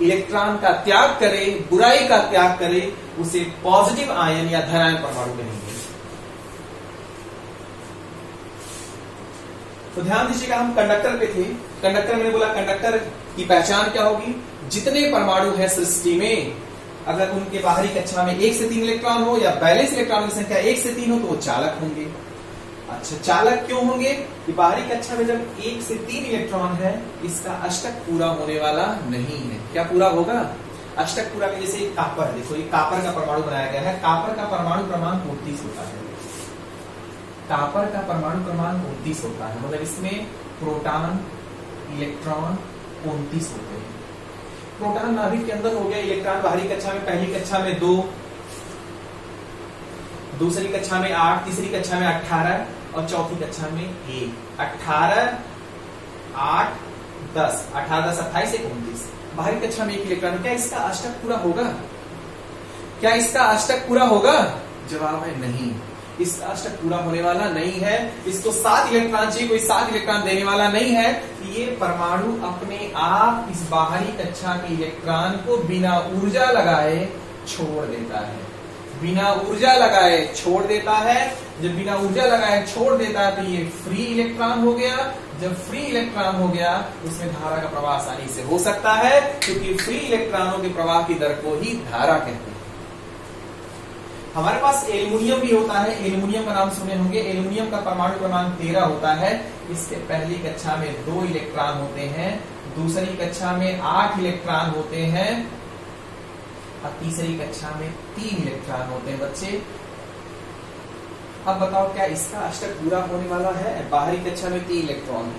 इलेक्ट्रॉन का त्याग करे, बुराई का त्याग करे उसे पॉजिटिव आयन या धनायन परमाणु कहेंगे। तो ध्यान दीजिएगा, हम कंडक्टर पे थे। कंडक्टर मैंने बोला कंडक्टर की पहचान क्या होगी? जितने परमाणु है सृष्टि में, अगर उनके बाहरी कक्षा में 1 से 3 इलेक्ट्रॉन हो या बैलेंस इलेक्ट्रॉन की संख्या 1 से 3 हो तो वो चालक होंगे। अच्छा, चालक क्यों होंगे कि बाहरी कक्षा में जब 1 से 3 इलेक्ट्रॉन है, इसका अष्टक पूरा होने वाला नहीं है। क्या पूरा होगा? अष्टक पूरा में, जैसे कापर है, देखो ये कापर का परमाणु बनाया गया है, कापर का परमाणु क्रमांक 29 होता है। कापर का परमाणु क्रमांक 29 होता है, मतलब इसमें प्रोटॉन इलेक्ट्रॉन 29 होते हैं। प्रोटॉन नाभिक के अंदर हो गया, इलेक्ट्रॉन बाहरी कक्षा में, पहली कक्षा में 2, दूसरी कक्षा में 8, तीसरी कक्षा में 18 और चौथी कक्षा में 1। 18, 8, 10, 18, 10, 28, 29। बाहरी कक्षा में 1 इलेक्ट्रॉन। क्या इसका अष्टक पूरा होगा? क्या इसका अष्टक पूरा होगा? जवाब है नहीं, इसका अष्टक पूरा होने वाला नहीं है। इसको 7 इलेक्ट्रॉन चाहिए, कोई 7 इलेक्ट्रॉन देने वाला नहीं है। ये परमाणु अपने आप इस बाहरी कक्षा के इलेक्ट्रॉन को बिना ऊर्जा लगाए छोड़ देता है। बिना ऊर्जा लगाए छोड़ देता है। जब बिना ऊर्जा लगाए छोड़ देता है तो ये फ्री इलेक्ट्रॉन हो गया। जब फ्री इलेक्ट्रॉन हो गया उसमें धारा का प्रवाह आसानी से हो सकता है, क्योंकि फ्री इलेक्ट्रॉनों के प्रवाह की दर को ही धारा कहते हैं। हमारे पास एल्युमिनियम भी होता है, एल्युमिनियम का नाम सुने होंगे। एल्युमिनियम का परमाणु क्रमांक 13 होता है। इसके पहली कक्षा में 2 इलेक्ट्रॉन होते हैं, दूसरी कक्षा में 8 इलेक्ट्रॉन होते हैं और तीसरी कक्षा में 3 इलेक्ट्रॉन होते हैं। बच्चे अब बताओ, क्या इसका अष्टक पूरा होने वाला है? बाहरी कक्षा में 3 इलेक्ट्रॉन है,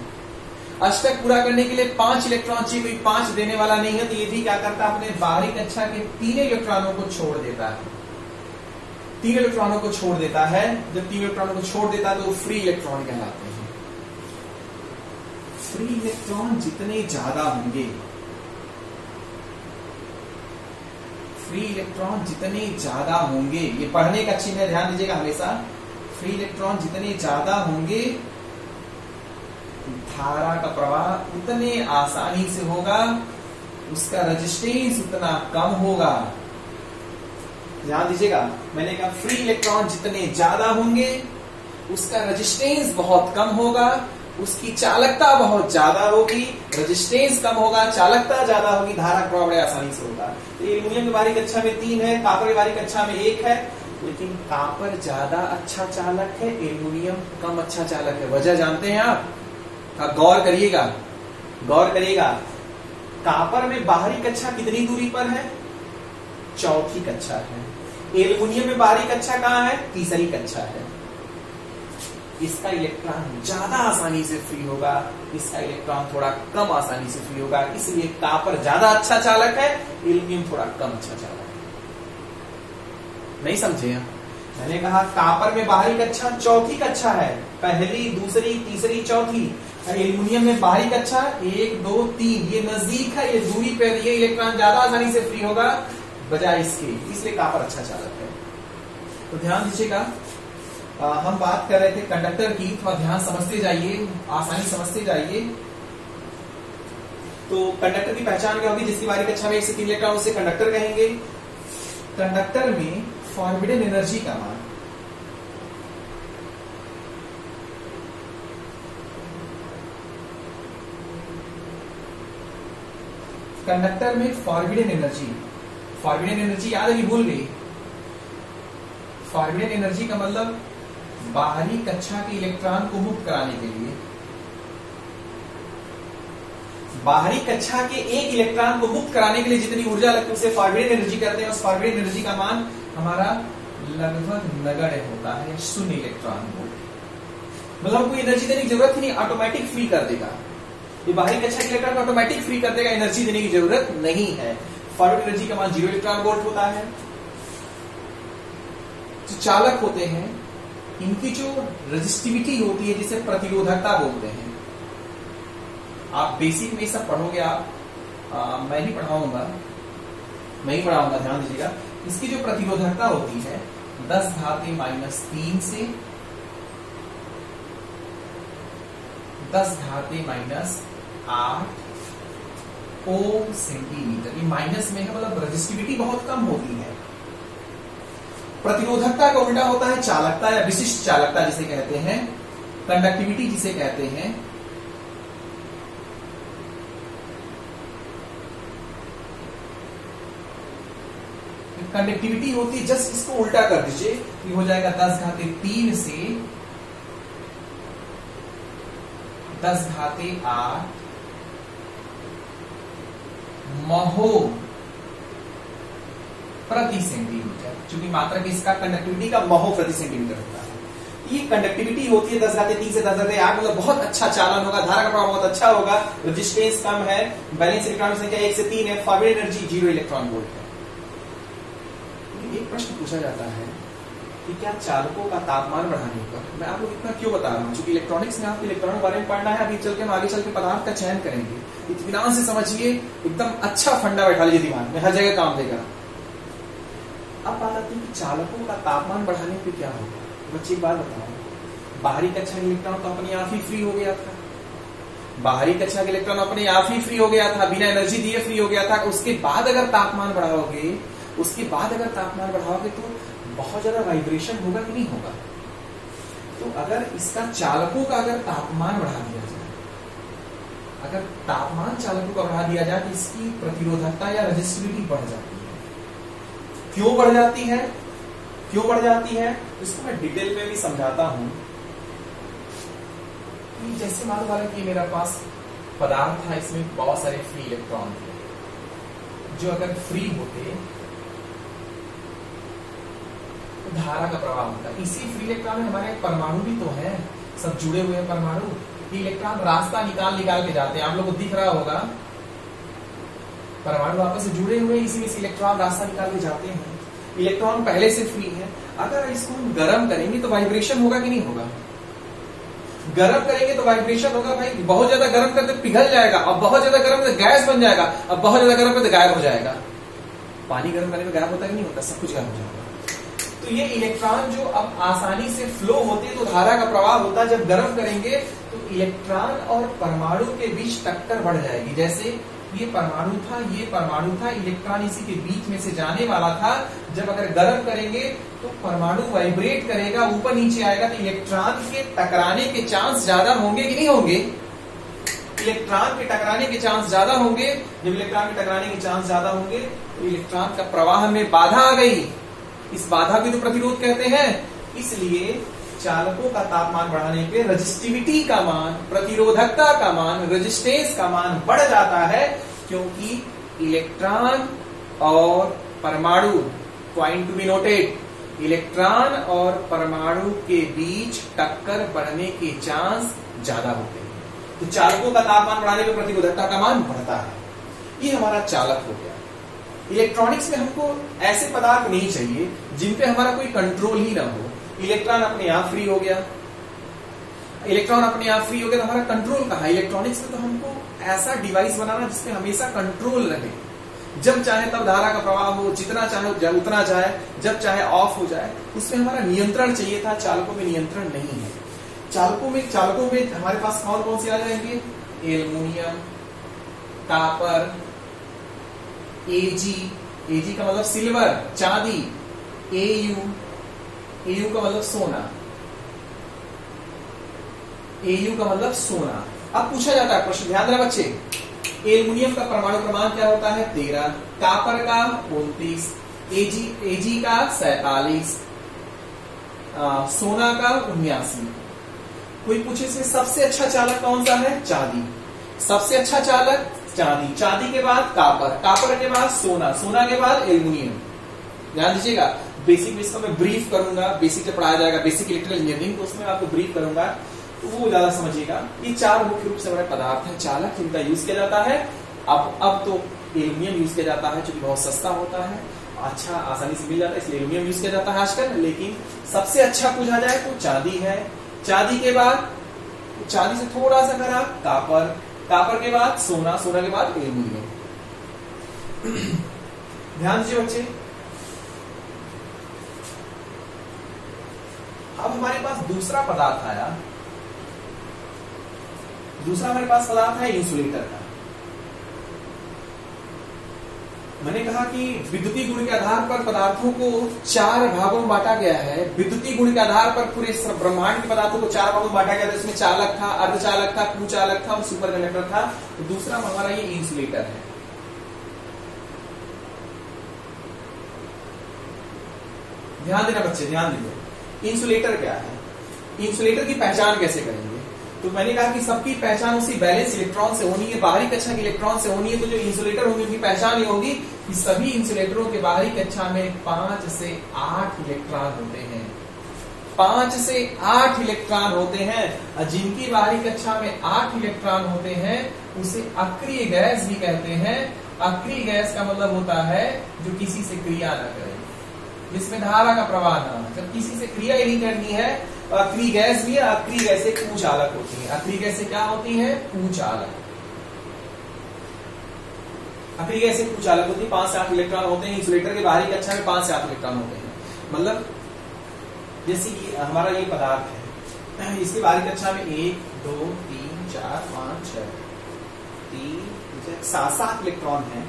अष्टक पूरा करने के लिए 5 इलेक्ट्रॉन चाहिए, कोई 5 देने वाला नहीं है। तो ये भी क्या करता है, अपने बाहरी कक्षा के 3 इलेक्ट्रॉनों को छोड़ देता है। 3 इलेक्ट्रॉनों को छोड़ देता है। जब 3 इलेक्ट्रॉनों को छोड़ देता है तो वो फ्री इलेक्ट्रॉन कहलाते हैं। फ्री इलेक्ट्रॉन जितने ज्यादा होंगे, फ्री इलेक्ट्रॉन जितने ज्यादा होंगे, ये पढ़ने का अच्छी में ध्यान दीजिएगा हमेशा। फ्री इलेक्ट्रॉन जितने ज्यादा होंगे, धारा का प्रवाह उतने आसानी से होगा, उसका रेजिस्टेंस उतना कम होगा। ध्यान दीजिएगा, मैंने कहा फ्री इलेक्ट्रॉन जितने ज्यादा होंगे उसका रेजिस्टेंस बहुत कम होगा, उसकी चालकता बहुत ज्यादा होगी। रेजिस्टेंस कम होगा, चालकता ज्यादा होगी, धारा का प्रवाह बड़े आसानी से होगा। तो एल्युमिनियम की बाहरी कक्षा में 3 है, कापर की बाहरी कक्षा में 1 है, लेकिन कापर ज्यादा अच्छा चालक है, एल्युमिनियम कम अच्छा चालक है। वजह जानते हैं आप? गौर करिएगा, गौर करिएगा। कापर में बाहरी कक्षा कितनी दूरी पर है? चौथी कक्षा है। एल्युमिनियम में बाहरी कक्षा कहां है? तीसरी कक्षा है। इसका इलेक्ट्रॉन ज्यादा आसानी से फ्री होगा, इसका इलेक्ट्रॉन थोड़ा कम आसानी से फ्री होगा। इसलिए कापर ज्यादा अच्छा चालक है, एल्युमिनियम थोड़ा कम अच्छा चालक है। नहीं समझे आप? मैंने कहा कापर में बाहरी कक्षा चौथी कक्षा है, पहली, दूसरी, तीसरी, चौथी। एल्युमिनियम में बाहरी कक्षा 1, 2, 3, ये नजदीक है, ये दूरी पे, ये इलेक्ट्रॉन ज्यादा आसानी से फ्री होगा बजाय इसके, इसलिए कापर अच्छा चालक है। तो ध्यान दीजिएगा, हम बात कर रहे थे कंडक्टर की, थोड़ा ध्यान समझते जाइए, आसानी समझते जाइए। तो कंडक्टर की पहचान क्या होगी? जिसकी बाहरी कक्षा में 1 से 3 इलेक्ट्रॉन, उसे कंडक्टर कहेंगे। कंडक्टर में फॉरबिडन एनर्जी का मान, कंडक्टर में फॉरबिडन एनर्जी, फॉरबिडन एनर्जी याद है कि भूल गई? फॉरबिडन एनर्जी का मतलब बाहरी कक्षा के इलेक्ट्रॉन को मुक्त कराने के लिए, बाहरी कक्षा के एक इलेक्ट्रॉन को मुक्त कराने के लिए जितनी ऊर्जा लगती है उसे फॉरबिडन एनर्जी करते हैं। उस फॉरबिडन एनर्जी का मान हमारा लगभग नगण्य होता है, 0 इलेक्ट्रॉन वोल्ट। मतलब कोई एनर्जी देने की जरूरत ही नहीं, ऑटोमेटिक फ्री कर देगा। ये बाहरी कक्षा के इलेक्ट्रॉन को ऑटोमेटिक फ्री कर देगा, एनर्जी देने की जरूरत नहीं है। फॉरबिडन एनर्जी का मान 0 इलेक्ट्रॉन वोल्ट होता है। जो चालक होते हैं इनकी जो रेजिस्टिविटी होती है, जिसे प्रतिरोधकता बोलते हैं, आप बेसिक में सब पढ़ोगे आप, मैं ही पढ़ाऊंगा, ध्यान दीजिएगा। इसकी जो प्रतिरोधकता होती है 10⁻³ से 10⁻⁸ ओम सेंटीमीटर। ये माइनस में है, मतलब रेजिस्टिविटी बहुत कम होती है। प्रतिरोधकता का उल्टा होता है चालकता या विशिष्ट चालकता जिसे कहते हैं, कंडक्टिविटी जिसे कहते हैं। कंडक्टिविटी होती है, जस्ट इसको उल्टा कर दीजिए, ये हो जाएगा 10⁻³ से 10 घाते 8 महो प्रति सेंटीमीटर, चूंकि मात्रक इसका कंडक्टिविटी का महो प्रति सेंटीमीटर होता है। ये कंडक्टिविटी होती है 10 घाते 3 से 10 घाते 8, मतलब बहुत अच्छा चालन होगा, धारा का प्रभाव बहुत अच्छा होगा, रेजिस्टेंस कम है, बैलेंस इलेक्ट्रॉन संख्या 1 से 3 है, फॉरवर्ड एनर्जी 0 इलेक्ट्रॉन वोल्ट है। एक प्रश्न पूछा जाता है कि क्या चालकों का तापमान बढ़ाने पर, मैं आपको इतना क्यों बता रहा हूं, क्योंकि इलेक्ट्रॉनिक्स में आपको इलेक्ट्रॉनों के बारे में पढ़ना है, अभी चल के हम आगे चल के पदार्थ का चयन करेंगे, इत्मीनान से समझिए, एकदम अच्छा फंडा बैठा लीजिए दिमाग में, हर जगह काम देगा। अब बात आती है कि चालकों का तापमान बढ़ाने पे क्या होगा। बच्चे एक बात बताओ, बाहरी कक्षा के इलेक्ट्रॉन तो अपने आप ही फ्री हो गया था, बाहरी कक्षा के इलेक्ट्रॉन अपने आप ही फ्री हो गया था, बिना एनर्जी दिए फ्री हो गया था। उसके बाद अगर तापमान बढ़ाओगे, उसके बाद अगर तापमान बढ़ाओगे तो बहुत ज्यादा वाइब्रेशन होगा कि नहीं होगा। तो अगर इसका चालकों का अगर तापमान बढ़ा दिया जाए, अगर तापमान चालकों का बढ़ा दिया जाए तो इसकी प्रतिरोधकता या रेजिस्टिविटी बढ़ जाती है। क्यों बढ़ जाती है, क्यों बढ़ जाती है, इसको मैं डिटेल में भी समझाता हूं। जैसे मान लो कि मेरे पास पदार्थ था, इसमें बहुत सारे फ्री इलेक्ट्रॉन थे, जो अगर फ्री होते तो धारा का प्रवाह होता। इसी फ्री इलेक्ट्रॉन में हमारे परमाणु भी तो है, सब जुड़े हुए हैं परमाणु, इलेक्ट्रॉन रास्ता निकाल निकाल के जाते हैं, आप लोगों को दिख रहा होगा, परमाणु आपस में जुड़े हुए, इसी में से इलेक्ट्रॉन रास्ता निकाल के जाते हैं। इलेक्ट्रॉन पहले से फ्री है, अगर इसको हम गर्म करेंगे तो वाइब्रेशन होगा कि नहीं होगा। गर्म करेंगे तो वाइब्रेशन होगा भाई, बहुत ज्यादा गर्म करते पिघल जाएगा, अब बहुत ज्यादा गर्म करते गैस बन जाएगा, अब बहुत ज्यादा गर्म करते गायब हो जाएगा। पानी गर्म करने में गायब होता है कि नहीं होता, सब कुछ गायब हो जाएगा। तो ये इलेक्ट्रॉन जो अब आसानी से फ्लो होते हैं तो धारा का प्रवाह होता है, जब गर्म करेंगे तो इलेक्ट्रॉन और परमाणु के बीच टक्कर बढ़ जाएगी। जैसे ये परमाणु था, ये परमाणु था, इलेक्ट्रॉन इसी के बीच में से जाने वाला था, जब अगर गर्म करेंगे तो परमाणु वाइब्रेट करेगा, ऊपर नीचे आएगा, तो इलेक्ट्रॉन के टकराने के चांस ज्यादा होंगे कि नहीं होंगे। इलेक्ट्रॉन के टकराने के चांस ज्यादा होंगे, जब इलेक्ट्रॉन के टकराने के चांस ज्यादा होंगे तो इलेक्ट्रॉन का प्रवाह में बाधा आ गई, इस बाधा को तो प्रतिरोध कहते हैं। इसलिए चालकों का तापमान बढ़ाने पे रेजिस्टिविटी का मान, प्रतिरोधकता का मान, रेजिस्टेंस का मान बढ़ जाता है, क्योंकि इलेक्ट्रॉन और परमाणु, point to be noted, electron और परमाणु के बीच टक्कर बढ़ने के चांस ज्यादा होते हैं। तो चालकों का तापमान बढ़ाने पे प्रतिरोधकता का मान बढ़ता है। ये हमारा चालक हो गया। इलेक्ट्रॉनिक्स में हमको ऐसे पदार्थ नहीं चाहिए जिन पे हमारा कोई कंट्रोल ही ना हो। इलेक्ट्रॉन अपने आप फ्री हो गया, इलेक्ट्रॉन अपने आप फ्री हो गया तो हमारा कंट्रोल कहाँ है। इलेक्ट्रॉनिक्स में तो हमको ऐसा डिवाइस बनाना जिसमें हमेशा कंट्रोल रहे, जब चाहे तब धारा का प्रवाह हो, जितना चाहे उतना चाहे, जब चाहे ऑफ हो जाए, उसमें हमारा नियंत्रण चाहिए था। चालकों में नियंत्रण नहीं है। चालकों में हमारे पास कौन कौन से आ जाएंगे, एल्युमिनियम, कॉपर, एजी का मतलब सिल्वर, चांदी, एयू का मतलब सोना, एयू का मतलब सोना। अब पूछा जाता है प्रश्न, ध्यान देना बच्चे, एल्युमिनियम का परमाणु क्रमांक क्या होता है, 13, कॉपर का 29, एजी का 47, सोना का 79। कोई पूछे से सबसे अच्छा चालक कौन सा है, चांदी। सबसे अच्छा चालक चांदी, चांदी के बाद कॉपर, कॉपर के बाद सोना, सोना के बाद एल्युमिनियम। ध्यान दीजिएगा, बेसिक में इसको मैं ब्रीफ करूंगा, बेसिक से पढ़ाया जाएगा, बेसिक इलेक्ट्रिकल इंजीनियरिंग, तो उसमें आपको ब्रीफ करूंगा, तो वो ज्यादा समझिएगा। ये चार मुख्य रूप से बड़े पदार्थ है चालक, जिनका यूज किया जाता है। अब तो एल्युमिनियम यूज किया जाता है, जो कि बहुत सस्ता होता है, अच्छा आसानी से मिल जाता है, इसलिए एल्युमिनियम यूज किया जाता है आजकल। लेकिन सबसे अच्छा पूछा जाए तो चांदी है, चांदी के बाद, चांदी से थोड़ा सा खराब कॉपर, कॉपर के बाद सोना, सोना के बाद एल्युमिनियम। ध्यान दीजिए बच्चे। अब हमारे पास दूसरा पदार्थ आया, दूसरा हमारे पास पदार्थ है इंसुलेटर का। मैंने कहा कि विद्युतीय गुण के आधार पर पदार्थों को 4 भागों में बांटा गया है। विद्युतीय गुण के आधार पर पूरे ब्रह्मांड के पदार्थों को 4 भागों में बांटा गया था। इसमें चालक था, अर्धचालक था, कुचालक था और सुपर कंडक्टर था। तो दूसरा हमारा ये इंसुलेटर है। ध्यान देना बच्चे, ध्यान दीजिए। इंसुलेटर क्या है, इंसुलेटर की पहचान कैसे करेंगे। तो मैंने कहा कि सबकी पहचान उसी बैलेंस इलेक्ट्रॉन से होनी है, बाहरी कक्षा के इलेक्ट्रॉन से होनी है। तो जो इंसुलेटर होंगे उनकी पहचान ये होगी कि सभी इंसुलेटरों के बाहरी कक्षा में 5 से 8 इलेक्ट्रॉन होते हैं। 5 से 8 इलेक्ट्रॉन होते हैं, और जिनकी बाहरी कक्षा में 8 इलेक्ट्रॉन होते हैं उसे अक्रिय गैस भी कहते हैं। अक्रिय गैस का मतलब होता है जो किसी से क्रिया न करे, जिसमें धारा का प्रवाह न हो। जब किसी से क्रिया ही नहीं करनी है, अक्रिय गैस भी है। अक्रिय गैसें कुचालक होती है। अक्रिय गैसें क्या होती है? कुचालक। अक्रिय गैसें कुचालक होती है। 5 से 8 इलेक्ट्रॉन होते हैं इंसुलेटर के बाहरी कक्षा में, 5 से 8 इलेक्ट्रॉन होते हैं। मतलब जैसे कि हमारा ये पदार्थ है, इसके बाहरी कक्षा में 1 2 3 4 5 6 7 इलेक्ट्रॉन है।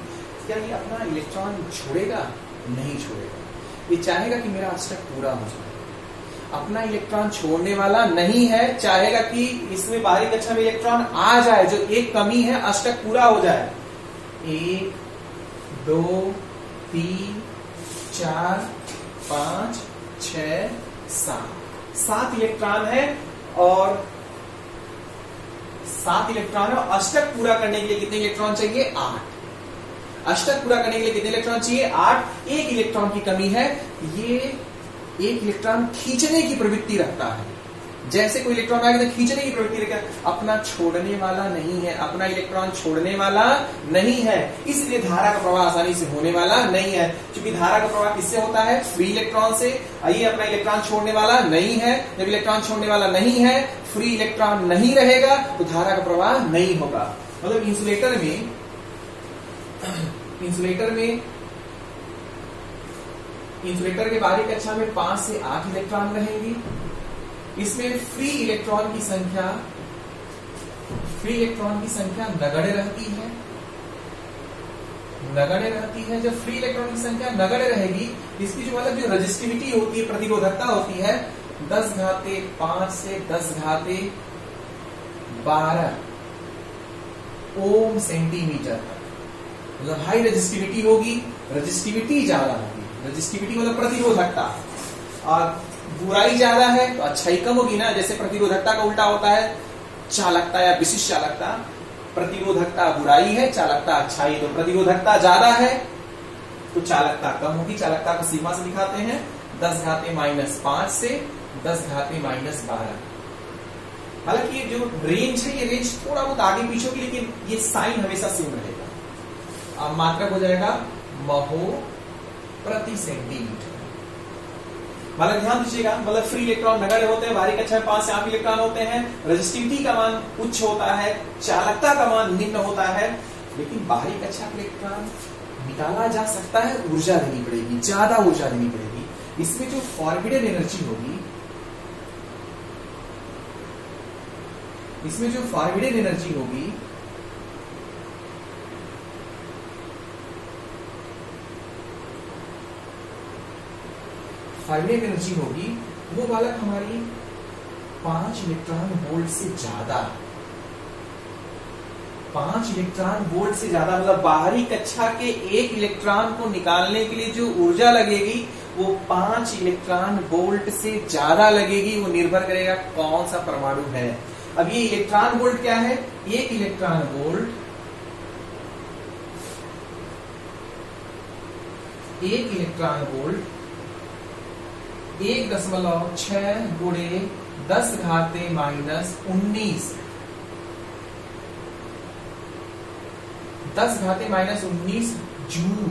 क्या ये अपना इलेक्ट्रॉन छोड़ेगा? नहीं छोड़ेगा। ये चाहेगा कि मेरा अष्टक पूरा हो जाए। अपना इलेक्ट्रॉन छोड़ने वाला नहीं है, चाहेगा कि इसमें बाहरी कक्षा में इलेक्ट्रॉन आ जाए, जो एक कमी है अष्टक पूरा हो जाए। 1 2 3 4 5 6 7 इलेक्ट्रॉन है, और 7 इलेक्ट्रॉन है। और अष्टक पूरा करने के लिए कितने इलेक्ट्रॉन चाहिए? 8। अष्टक पूरा करने के लिए कितने इलेक्ट्रॉन चाहिए? 8। एक इलेक्ट्रॉन की कमी है। ये एक इलेक्ट्रॉन खींचने की प्रवृत्ति रखता है। जैसे कोई इलेक्ट्रॉन आएगा तो खींचने की प्रवृत्ति रखता है, अपना छोड़ने वाला नहीं है। अपना इलेक्ट्रॉन छोड़ने वाला नहीं है, इसलिए धारा का प्रवाह आसानी से होने वाला नहीं है। क्योंकि धारा का प्रवाह किससे होता है? फ्री इलेक्ट्रॉन से। ये अपना इलेक्ट्रॉन छोड़ने वाला नहीं है। जब इलेक्ट्रॉन छोड़ने वाला नहीं है, फ्री इलेक्ट्रॉन नहीं रहेगा, तो धारा का प्रवाह नहीं होगा। मतलब इंसुलेटर के बाहरी कक्षा में 5 से 8 इलेक्ट्रॉन रहेंगी। इसमें फ्री इलेक्ट्रॉन की संख्या नगण्य रहती है। जब फ्री इलेक्ट्रॉन की संख्या नगण्य रहेगी, इसकी जो मतलब जो रेजिस्टिविटी होती है, प्रतिरोधकता होती है 10⁵ से 10⁻12 ओम सेंटीमीटर तक। मतलब हाई रेजिस्टिविटी होगी, रेजिस्टिविटी ज्यादा होगी। रेजिस्टिविटी मतलब प्रतिरोधकता, और बुराई ज्यादा है तो अच्छाई कम होगी ना। जैसे प्रतिरोधकता का उल्टा होता है चालकता या विशिष्ट चालकता। प्रतिरोधकता बुराई है, चालकता अच्छाई। तो प्रतिरोधकता ज्यादा है तो चालकता कम होगी। चालकता को सीमा से दिखाते हैं 10⁻⁻5 से 10⁻⁻12। हालांकि ये जो रेंज है, ये रेंज थोड़ा बहुत आगे पीछे होगी, लेकिन ये साइन हमेशा सेम रहेगा। अब मात्रक हो जाएगा महो प्रति सेंटीमीटर। मतलब ध्यान दीजिएगा, मतलब फ्री इलेक्ट्रॉन नगण्य होते हैं, बाहरी कक्षा में 5 से 8 इलेक्ट्रॉन होते हैं, रेजिस्टिविटी का मान उच्च होता है, चालकता का मान निम्न होता है। लेकिन बाहरी कक्षा का इलेक्ट्रॉन निकाला जा सकता है, ऊर्जा देनी पड़ेगी, ज्यादा ऊर्जा देनी पड़ेगी। इसमें जो फॉरबिडन एनर्जी होगी, फॉरबिडन एनर्जी होगी, वो बालक हमारी 5 इलेक्ट्रॉन वोल्ट से ज्यादा। 5 इलेक्ट्रॉन वोल्ट से ज्यादा मतलब बाहरी कक्षा के एक इलेक्ट्रॉन को निकालने के लिए जो ऊर्जा लगेगी वो 5 इलेक्ट्रॉन वोल्ट से ज्यादा लगेगी। वो निर्भर करेगा कौन सा परमाणु है। अब ये इलेक्ट्रॉन वोल्ट क्या है? 1 इलेक्ट्रॉन वोल्ट 1.6 गुणे 10⁻⁻19 10⁻⁻19 जूल।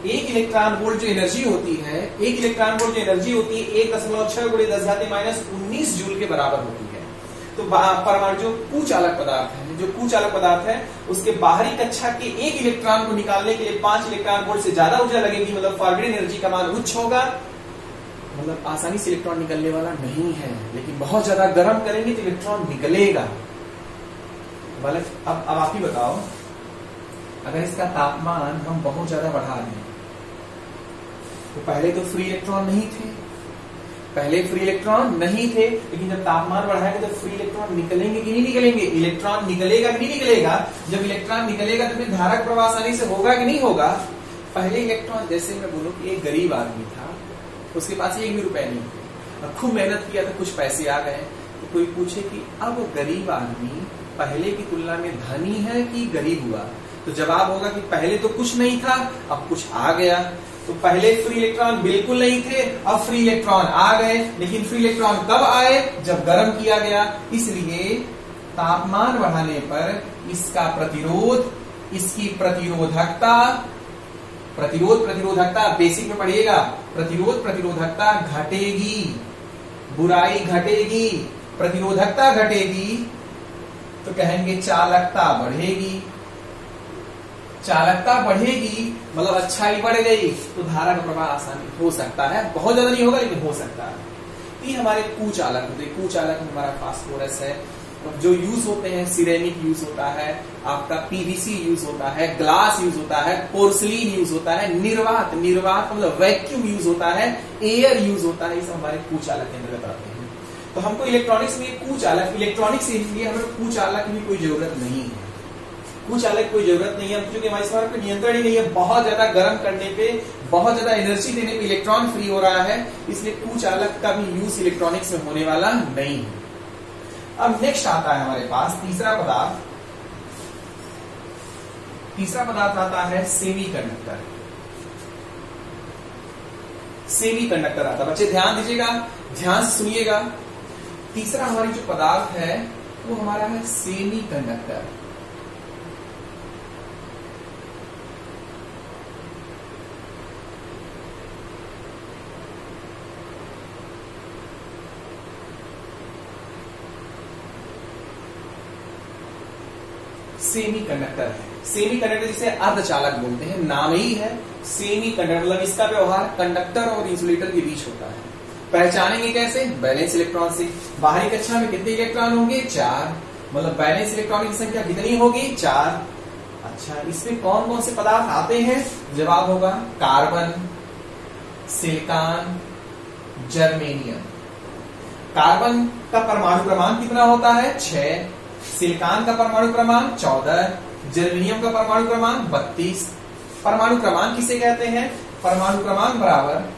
1 इलेक्ट्रॉन वोल्ट जो एनर्जी होती है, 1.6 गुणे 10⁻⁻19 जूल के बराबर होती है। तो परमाणु जो कुचालक पदार्थ है, उसके बाहरी कक्षा के एक इलेक्ट्रॉन को निकालने के लिए 5 इलेक्ट्रॉन वोल्ट से ज्यादा ऊर्जा लगेगी। मतलब फॉरबिडन एनर्जी का मान उच्च होगा। मतलब आसानी से इलेक्ट्रॉन निकलने वाला नहीं है, लेकिन बहुत ज्यादा गर्म करेंगे तो इलेक्ट्रॉन निकलेगा। मतलब अब आप ही बताओ, अगर इसका तापमान हम बहुत ज्यादा बढ़ा दें, तो पहले तो फ्री इलेक्ट्रॉन नहीं थे, लेकिन जब तापमान बढ़ाएंगे तो फ्री इलेक्ट्रॉन निकलेंगे कि नहीं निकलेंगे? इलेक्ट्रॉन निकलेगा कि नहीं निकलेगा? जब इलेक्ट्रॉन निकलेगा तो फिर धारा का प्रवाह आसानी से होगा कि नहीं होगा? पहले इलेक्ट्रॉन, जैसे मैं बोलूं कि एक गरीब आदमी था, उसके पास 1 भी रुपए नहीं थे, खूब मेहनत किया तो कुछ पैसे आ गए। तो कोई पूछे कि अब गरीब आदमी पहले की तुलना में धनी है कि गरीब हुआ, तो जवाब होगा कि पहले तो कुछ नहीं था, अब कुछ आ गया। तो पहले फ्री इलेक्ट्रॉन बिल्कुल नहीं थे, अब फ्री इलेक्ट्रॉन आ गए। लेकिन फ्री इलेक्ट्रॉन कब आए? जब गर्म किया गया। इसलिए तापमान बढ़ाने पर इसका प्रतिरोध, इसकी प्रतिरोधकता, प्रतिरोधकता बेसिक में पढ़िएगा, प्रतिरोधकता घटेगी, बुराई घटेगी, प्रतिरोधकता घटेगी तो कहेंगे चालकता बढ़ेगी। चालकता बढ़ेगी मतलब अच्छाई बढ़ गई तो धारा का प्रवाह आसानी हो सकता है, बहुत ज्यादा नहीं होगा लेकिन हो सकता है। ये हमारे कुचालक होते हैं। कुचालक हमारा फास्फोरस है। जो यूज होते हैं, सिरेमिक यूज होता है, आपका पीवीसी यूज होता है, ग्लास यूज होता है, पोर्सलिन यूज होता है, निर्वात मतलब वैक्यूम यूज होता है, एयर यूज होता है। ये सब हमारे कुचालक के अंतर्गत आते हैं। तो हमको इलेक्ट्रॉनिक्स में कुचालक, इलेक्ट्रॉनिक्स के लिए हमें कुचालक की कोई जरूरत नहीं है। कुचालक कोई जरूरत नहीं है क्योंकि हमारे इस पर नियंत्रण ही नहीं है। बहुत ज्यादा गर्म करने पे, बहुत ज्यादा एनर्जी देने पे इलेक्ट्रॉन फ्री हो रहा है, इसलिए कुचालक का भी यूज इलेक्ट्रॉनिक्स में होने वाला नहीं है। अब नेक्स्ट आता है हमारे पास तीसरा पदार्थ। तीसरा पदार्थ आता है सेमीकंडक्टर। सेमीकंडक्टर आता है। बच्चे ध्यान दीजिएगा, ध्यान से सुनिएगा। तीसरा हमारी जो पदार्थ है वो हमारा है सेमीकंडक्टर। सेमीकंडक्टर है। सेमीकंडक्टर जिसे अर्धचालक बोलते हैं, नाम ही है सेमीकंडक्टर, मतलब इसका व्यवहार कंडक्टर और इंसुलेटर के बीच होता है। पहचानेंगे कैसे? बैलेंस इलेक्ट्रॉन से। बाहरी कक्षा में कितने इलेक्ट्रॉन होंगे? 4, मतलब बैलेंस इलेक्ट्रॉन की संख्या कितनी होगी? 4। अच्छा, इसमें कौन कौन से पदार्थ आते हैं? जवाब होगा कार्बन, सिलिकॉन, जर्मेनियम। कार्बन का परमाणु क्रमांक कितना होता है? 6। सिलिकॉन का परमाणु क्रमांक 14, जर्मेनियम का परमाणु क्रमांक 32। परमाणु क्रमांक किसे कहते हैं? परमाणु क्रमांक बराबर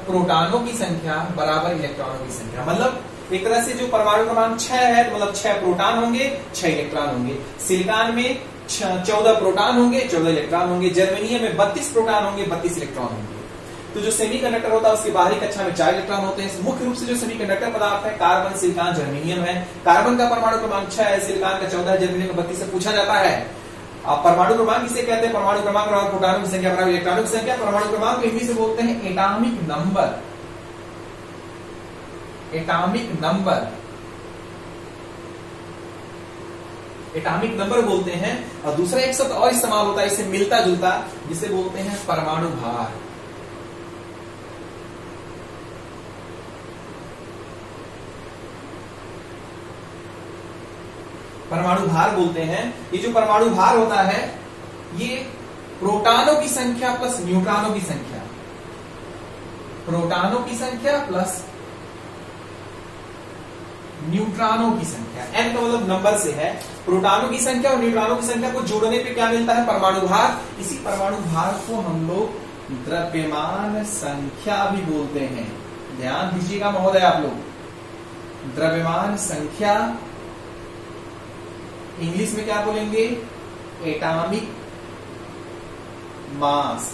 प्रोटॉनों की संख्या बराबर इलेक्ट्रॉनों की संख्या। मतलब एक तरह से जो परमाणु क्रमांक 6 है तो मतलब 6 प्रोटॉन होंगे, 6 इलेक्ट्रॉन होंगे। सिलिकॉन में 14 प्रोटॉन होंगे, 14 इलेक्ट्रॉन होंगे। जर्मेनियम में 32 प्रोटॉन होंगे, 32 इलेक्ट्रॉन होंगे। तो जो सेमीकंडक्टर होता है उसकी बाहरी कक्षा में 4 इलेक्ट्रॉन होते हैं। मुख्य रूप से जो सेमीकंडक्टर पदार्थ है कार्बन, सिलिकॉन, जर्मेनियम है। कार्बन का परमाणु क्रमांक 6 है, सिलिकॉन का 14 है, जर्मेनियम का 32 से पूछा जाता है। अब परमाणु क्रमांक किसे कहते हैं? परमाणु क्रमांक बराबर प्रोटॉनों की संख्या बराबर इलेक्ट्रॉनों की संख्या। परमाणु क्रमांक हिंदी से बोलते हैं atomic number. Atomic number, atomic number बोलते हैं। और दूसरा एक शब्द और इस्तेमाल होता है इससे मिलता जुलता, जिसे बोलते हैं परमाणु भार। परमाणु भार बोलते हैं। ये जो परमाणु भार होता है ये प्रोटॉनों की संख्या प्लस न्यूट्रॉनों की संख्या, प्रोटॉनों की संख्या प्लस न्यूट्रॉनों की संख्या, n का मतलब नंबर से है। प्रोटॉनों की संख्या और न्यूट्रॉनों की संख्या को जोड़ने पे क्या मिलता है? परमाणु भार। इसी परमाणु भार को हम लोग द्रव्यमान संख्या भी बोलते हैं। ध्यान दीजिएगा महोदय आप लोग, द्रव्यमान संख्या इंग्लिश में क्या बोलेंगे? Atomic mass.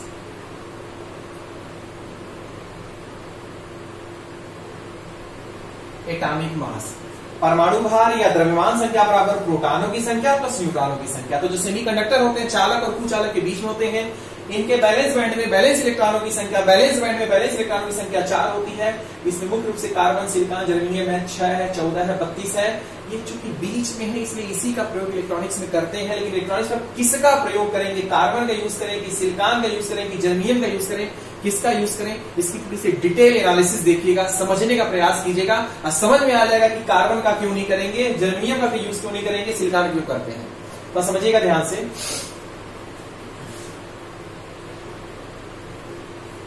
एटॉमिक मास, परमाणु भार या द्रव्यमान संख्या बराबर प्रोटॉनों की संख्या प्लस न्यूट्रॉनों की संख्या। तो जो सेमीकंडक्टर होते हैं चालक और कुचालक के बीच में होते हैं, इनके बैलेंस बैंड में बैलेंस इलेक्ट्रॉनों की संख्या, बैलेंस बैंड में बैलेंस इलेक्ट्रॉनों की संख्या 4 होती है। इसमें मुख्य रूप से कार्बन, सिलिकॉन, जर्मेनियम है, 6 है, 14 है, 32 है। ये चूंकि बीच में है इसलिए इसी का प्रयोग इलेक्ट्रॉनिक्स में करते हैं। लेकिन इलेक्ट्रॉनिक्स पर किसका प्रयोग करेंगे? कार्बन का यूज करें कि सिलिकॉन का यूज करें कि जर्मेनियम का यूज करें, किसका यूज करें? इसकी थोड़ी सी डिटेल एनालिसिस देखिएगा, समझने का प्रयास कीजिएगा और समझ में आ जाएगा कि कार्बन का क्यों नहीं करेंगे, जर्मेनियम का यूज क्यों नहीं करेंगे, सिलिकॉन क्यों करते हैं। तो समझिएगा ध्यान से।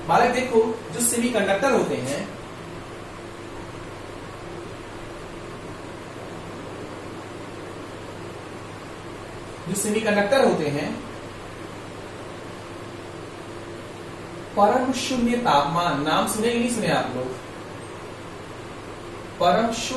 बालक देखो, जो सेमीकंडक्टर होते हैं, परम शून्य तापमान, नाम सुने कि नहीं सुने आप लोग? परम शून्य